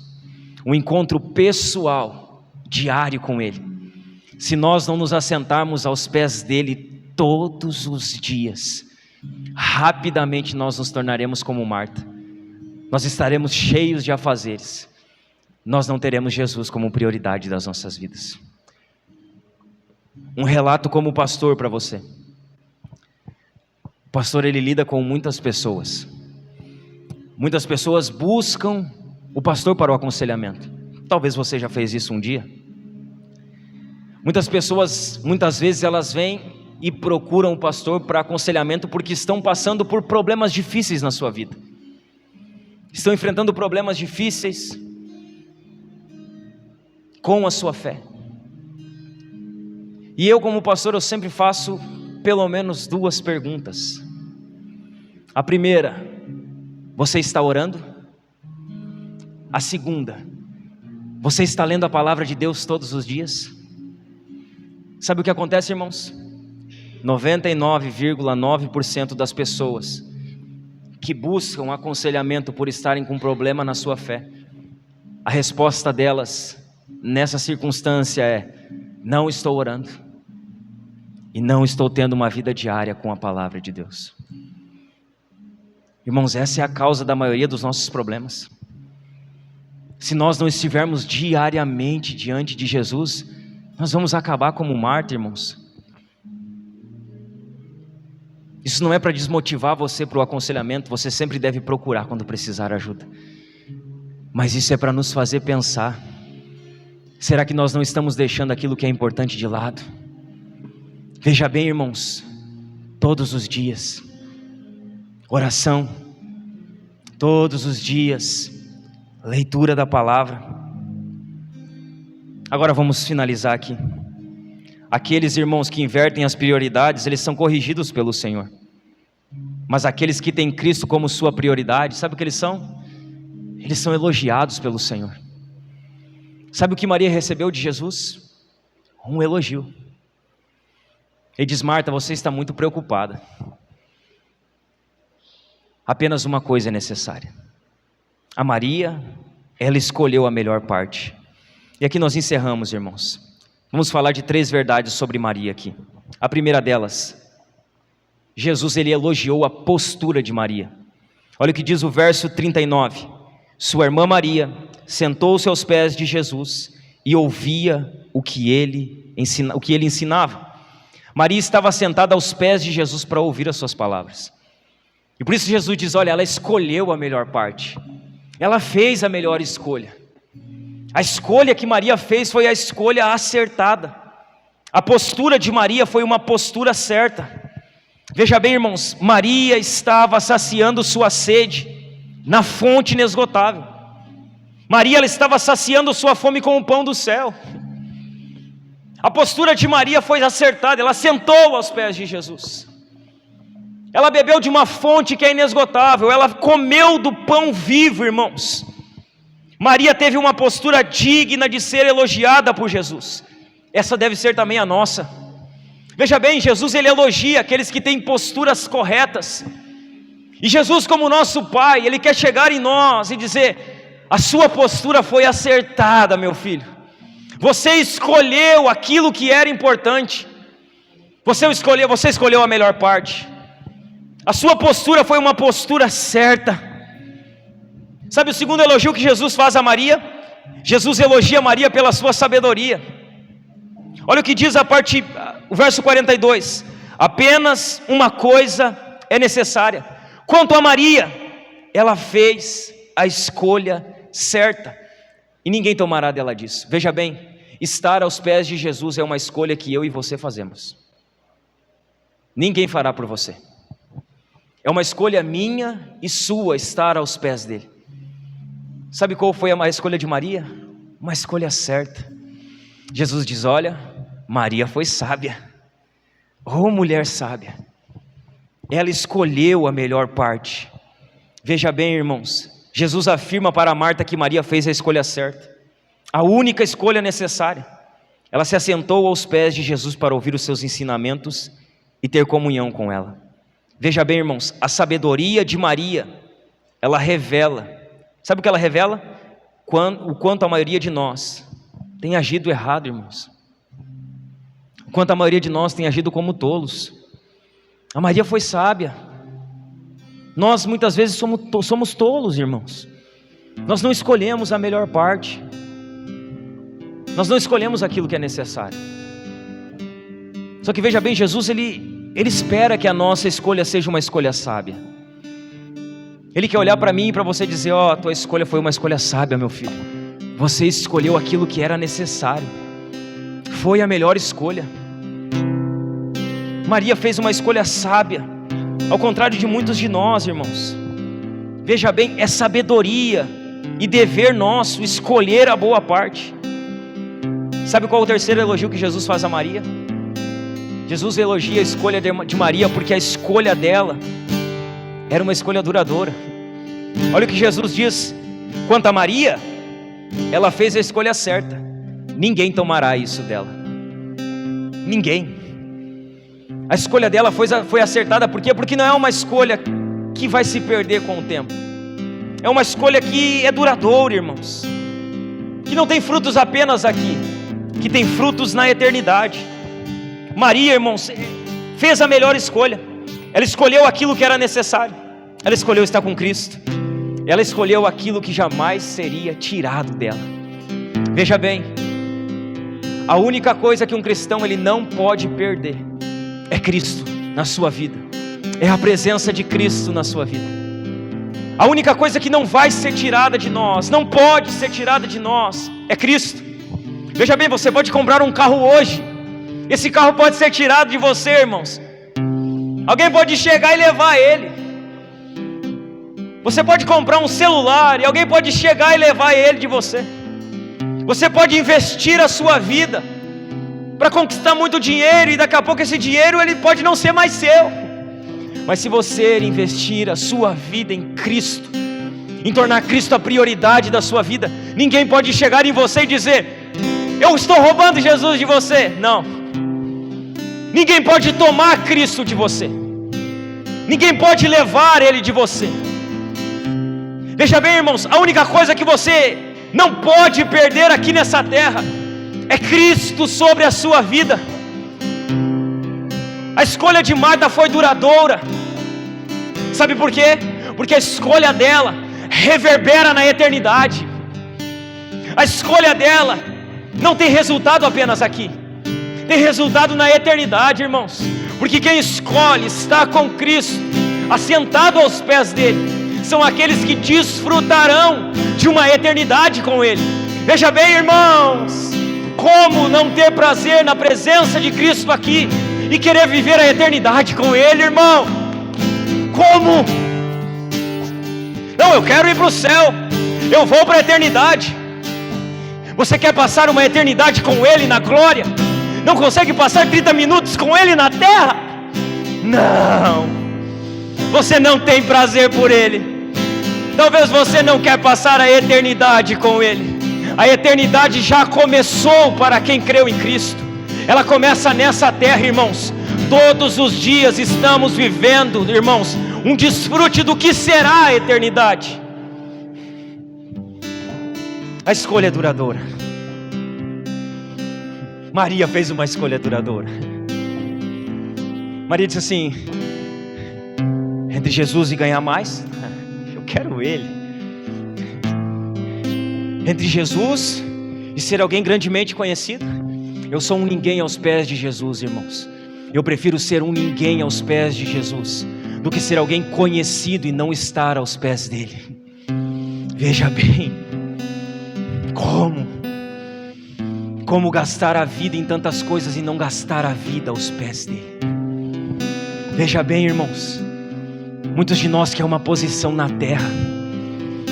um encontro pessoal diário com Ele, se nós não nos assentarmos aos pés dEle todos os dias, rapidamente nós nos tornaremos como Marta. Nós estaremos cheios de afazeres, nós não teremos Jesus como prioridade das nossas vidas. Um relato como pastor para você. O pastor, ele lida com muitas pessoas. Muitas pessoas buscam o pastor para o aconselhamento. Talvez você já fez isso um dia. Muitas pessoas, muitas vezes elas vêm e procuram o pastor para aconselhamento porque estão passando por problemas difíceis na sua vida. Estão enfrentando problemas difíceis com a sua fé. E eu, como pastor, eu sempre faço pelo menos 2 perguntas. A primeira: você está orando? A segunda: Você está lendo a palavra de Deus todos os dias? Sabe o que acontece, irmãos? 99,9% das pessoas que buscam aconselhamento por estarem com problema na sua fé, a resposta delas nessa circunstância é: não estou orando e não estou tendo uma vida diária com a palavra de Deus. Irmãos, essa é a causa da maioria dos nossos problemas. Se nós não estivermos diariamente diante de Jesus, nós vamos acabar como Marta, irmãos. Isso não é para desmotivar você para o aconselhamento, você sempre deve procurar quando precisar ajuda. Mas isso é para nos fazer pensar: será que nós não estamos deixando aquilo que é importante de lado? Veja bem, irmãos, todos os dias, oração, todos os dias, leitura da palavra. Agora vamos finalizar aqui. Aqueles irmãos que invertem as prioridades, eles são corrigidos pelo Senhor. Mas aqueles que têm Cristo como sua prioridade, sabe o que eles são? Eles são elogiados pelo Senhor. Sabe o que Maria recebeu de Jesus? Um elogio. Ele diz: Marta, você está muito preocupada. Apenas uma coisa é necessária. A Maria, ela escolheu a melhor parte. E aqui nós encerramos, irmãos. Vamos falar de 3 verdades sobre Maria aqui. A primeira delas, Jesus ele elogiou a postura de Maria. Olha o que diz o verso 39. Sua irmã Maria sentou-se aos pés de Jesus e ouvia o que ele ensinava. Maria estava sentada aos pés de Jesus para ouvir as suas palavras. E por isso Jesus diz: olha, ela escolheu a melhor parte. Ela fez a melhor escolha. A escolha que Maria fez foi a escolha acertada. A postura de Maria foi uma postura certa. Veja bem, irmãos, Maria estava saciando sua sede na fonte inesgotável. Maria ela estava saciando sua fome com o pão do céu. A postura de Maria foi acertada. Ela sentou aos pés de Jesus. Ela bebeu de uma fonte que é inesgotável. Ela comeu do pão vivo, irmãos. Maria teve uma postura digna de ser elogiada por Jesus. Essa deve ser também a nossa. Veja bem, Jesus ele elogia aqueles que têm posturas corretas. E Jesus, como nosso Pai, Ele quer chegar em nós e dizer: a sua postura foi acertada, meu filho. Você escolheu aquilo que era importante. Você escolheu a melhor parte. A sua postura foi uma postura certa. Sabe o segundo elogio que Jesus faz a Maria? Jesus elogia Maria pela sua sabedoria. Olha o que diz o verso 42. Apenas uma coisa é necessária. Quanto a Maria, ela fez a escolha certa, e ninguém tomará dela disso. Veja bem, estar aos pés de Jesus é uma escolha que eu e você fazemos. Ninguém fará por você. É uma escolha minha e sua estar aos pés dele. Sabe qual foi a escolha de Maria? Uma escolha certa. Jesus diz: olha, Maria foi sábia. Oh, mulher sábia. Ela escolheu a melhor parte. Veja bem, irmãos, Jesus afirma para Marta que Maria fez a escolha certa, a única escolha necessária. Ela se assentou aos pés de Jesus para ouvir os seus ensinamentos e ter comunhão com ela. Veja bem, irmãos, a sabedoria de Maria, ela revela. Sabe o que ela revela? O quanto a maioria de nós tem agido errado, irmãos. O quanto a maioria de nós tem agido como tolos. A Maria foi sábia. Nós muitas vezes somos tolos, irmãos. Nós não escolhemos a melhor parte. Nós não escolhemos aquilo que é necessário. Só que veja bem, Jesus ele espera que a nossa escolha seja uma escolha sábia. Ele quer olhar para mim e para você dizer: ó, a tua escolha foi uma escolha sábia, meu filho. Você escolheu aquilo que era necessário. Foi a melhor escolha. Maria fez uma escolha sábia, ao contrário de muitos de nós, irmãos. Veja bem, é sabedoria e dever nosso escolher a boa parte. Sabe qual é o terceiro elogio que Jesus faz a Maria? Jesus elogia a escolha de Maria porque a escolha dela era uma escolha duradoura. Olha o que Jesus diz: quanto a Maria, ela fez a escolha certa. Ninguém tomará isso dela. Ninguém. A escolha dela foi acertada. Por quê? Porque não é uma escolha que vai se perder com o tempo. É uma escolha que é duradoura, irmãos. Que não tem frutos apenas aqui, que tem frutos na eternidade. Maria, irmãos, fez a melhor escolha. Ela escolheu aquilo que era necessário. Ela escolheu estar com Cristo. Ela escolheu aquilo que jamais seria tirado dela. Veja bem, a única coisa que um cristão ele não pode perder é Cristo na sua vida. É a presença de Cristo na sua vida. A única coisa que não vai ser tirada de nós, não pode ser tirada de nós, é Cristo. Veja bem, você pode comprar um carro hoje, esse carro pode ser tirado de você, irmãos. Alguém pode chegar e levar ele. Você pode comprar um celular e alguém pode chegar e levar ele de você. Você pode investir a sua vida para conquistar muito dinheiro e daqui a pouco esse dinheiro ele pode não ser mais seu. Mas se você investir a sua vida em Cristo, em tornar Cristo a prioridade da sua vida, ninguém pode chegar em você e dizer: eu estou roubando Jesus de você. Não. Ninguém pode tomar Cristo de você. Ninguém pode levar Ele de você. Veja bem, irmãos, a única coisa que você não pode perder aqui nessa terra é Cristo sobre a sua vida. A escolha de Marta foi duradoura. Sabe por quê? Porque a escolha dela reverbera na eternidade. A escolha dela não tem resultado apenas aqui, tem resultado na eternidade, irmãos. Porque quem escolhe estar com Cristo, assentado aos pés dele, são aqueles que desfrutarão de uma eternidade com Ele. Veja bem, irmãos, como não ter prazer na presença de Cristo aqui e querer viver a eternidade com Ele, irmão? Como? Não, eu quero ir para o céu, eu vou para a eternidade. Você quer passar uma eternidade com Ele na glória? Não consegue passar 30 minutos com Ele na terra? Não, você não tem prazer por Ele. Talvez você não quer passar a eternidade com Ele. A eternidade já começou para quem creu em Cristo. Ela começa nessa terra, irmãos. Todos os dias estamos vivendo, irmãos, um desfrute do que será a eternidade. A escolha é duradoura. Maria fez uma escolha duradoura. Maria disse assim: entre Jesus e ganhar mais, eu quero Ele. Entre Jesus e ser alguém grandemente conhecido, eu sou um ninguém aos pés de Jesus, irmãos. Eu prefiro ser um ninguém aos pés de Jesus do que ser alguém conhecido e não estar aos pés dele. Veja bem, como gastar a vida em tantas coisas e não gastar a vida aos pés dele. Veja bem, irmãos, muitos de nós querem uma posição na terra,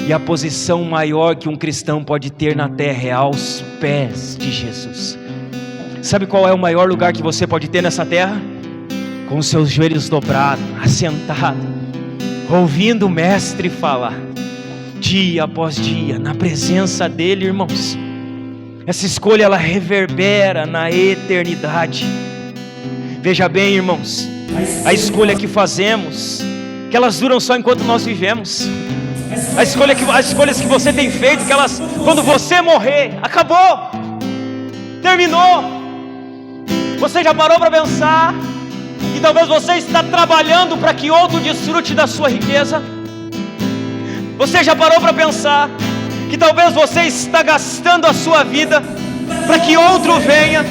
e a posição maior que um cristão pode ter na terra é aos pés de Jesus. Sabe qual é o maior lugar que você pode ter nessa terra? Com os seus joelhos dobrados, assentado, ouvindo o mestre falar, dia após dia, na presença dele, irmãos. Essa escolha ela reverbera na eternidade. Veja bem, irmãos, a escolha que fazemos, que elas duram só enquanto nós vivemos. As escolhas que você tem feito, que elas, quando você morrer, acabou, terminou. Você já parou para pensar que talvez você está trabalhando para que outro desfrute da sua riqueza? Você já parou para pensar que talvez você está gastando a sua vida para que outro venha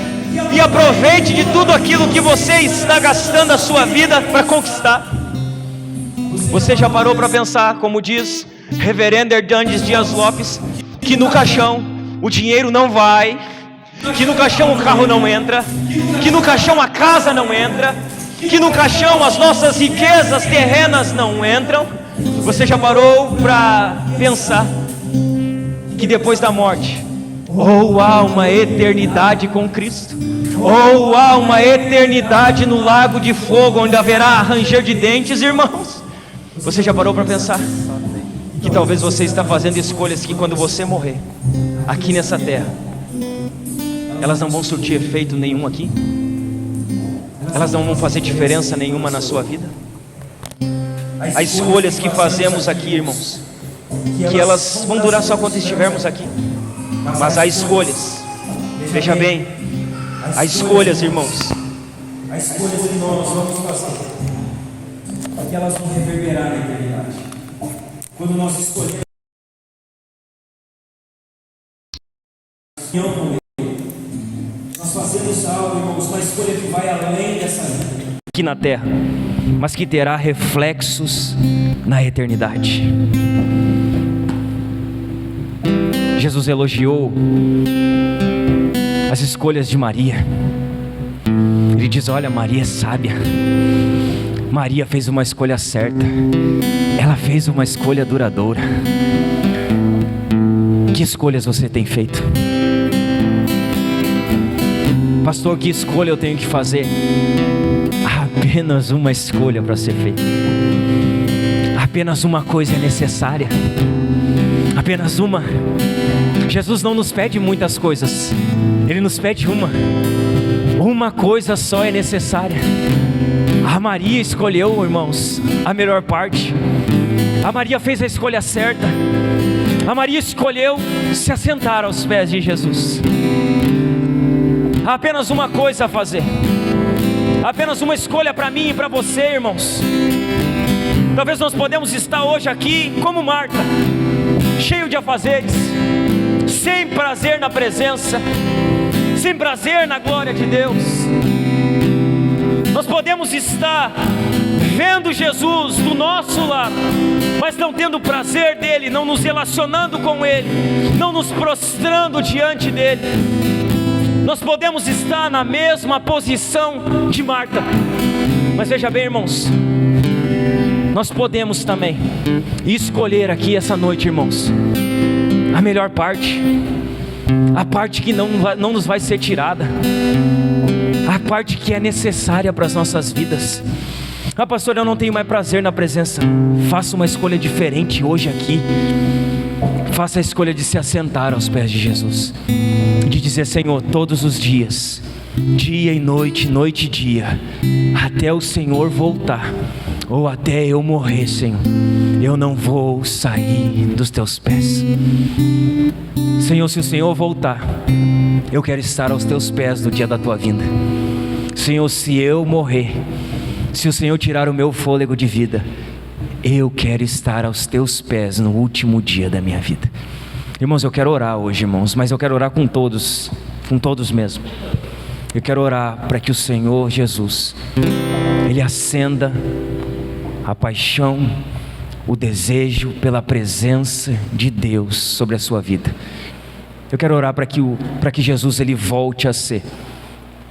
e aproveite de tudo aquilo que você está gastando a sua vida para conquistar? Você já parou para pensar, como diz Reverendo Hernandes Dias Lopes, que no caixão o dinheiro não vai, que no caixão o carro não entra, que no caixão a casa não entra, que no caixão as nossas riquezas terrenas não entram? Você já parou para pensar que depois da morte, ou há uma eternidade com Cristo, ou há uma eternidade no lago de fogo, onde haverá ranger de dentes, irmãos? Você já parou para pensar que talvez você está fazendo escolhas que quando você morrer, aqui nessa terra, elas não vão surtir efeito nenhum aqui? Elas não vão fazer diferença nenhuma na sua vida? As escolhas que fazemos aqui, irmãos, que elas vão durar só quando estivermos aqui. Mas há escolhas, veja bem, há escolhas, irmãos, as escolhas que nós vamos fazer, porque elas vão reverberar na eternidade. Quando nós escolhemos com Ele, nós fazemos algo, irmãos, uma escolha que vai além dessa vida aqui na terra, mas que terá reflexos na eternidade. Jesus elogiou as escolhas de Maria. Ele diz: olha, Maria é sábia, Maria fez uma escolha certa, ela fez uma escolha duradoura. Que escolhas você tem feito? Pastor, que escolha eu tenho que fazer? Há apenas uma escolha para ser feita. Apenas uma coisa é necessária. Apenas uma. Jesus não nos pede muitas coisas, Ele nos pede uma. Uma coisa só é necessária. A Maria escolheu, irmãos, a melhor parte. A Maria fez a escolha certa. A Maria escolheu se assentar aos pés de Jesus. Há apenas uma coisa a fazer. Apenas uma escolha para mim e para você, irmãos. Talvez nós podemos estar hoje aqui como Marta, cheio de afazeres, sem prazer na presença, sem prazer na glória de Deus. Nós podemos estar vendo Jesus do nosso lado, mas não tendo prazer dele, não nos relacionando com ele, não nos prostrando diante dele. Nós podemos estar na mesma posição de Marta, mas veja bem, irmãos, nós podemos também escolher aqui essa noite, irmãos, a melhor parte, a parte que não nos vai ser tirada, a parte que é necessária para as nossas vidas. Ah, pastor, eu não tenho mais prazer na presença. Faça uma escolha diferente hoje aqui. Faça a escolha de se assentar aos pés de Jesus, de dizer: Senhor, todos os dias, dia e noite, noite e dia, até o Senhor voltar, ou até eu morrer, Senhor, eu não vou sair dos teus pés. Senhor, se o Senhor voltar, eu quero estar aos teus pés no dia da tua vinda. Senhor, se eu morrer, se o Senhor tirar o meu fôlego de vida, eu quero estar aos teus pés no último dia da minha vida. Irmãos, eu quero orar hoje, irmãos, mas eu quero orar com todos mesmo. Eu quero orar para que o Senhor Jesus, Ele acenda a paixão, o desejo pela presença de Deus sobre a sua vida. Eu quero orar para que Jesus, Ele volte a ser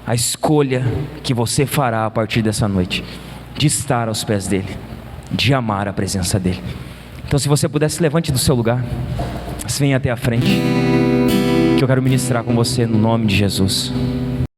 a escolha que você fará a partir dessa noite, de estar aos pés dEle, de amar a presença dEle. Então, se você puder, se levante do seu lugar, se venha até a frente, que eu quero ministrar com você no nome de Jesus.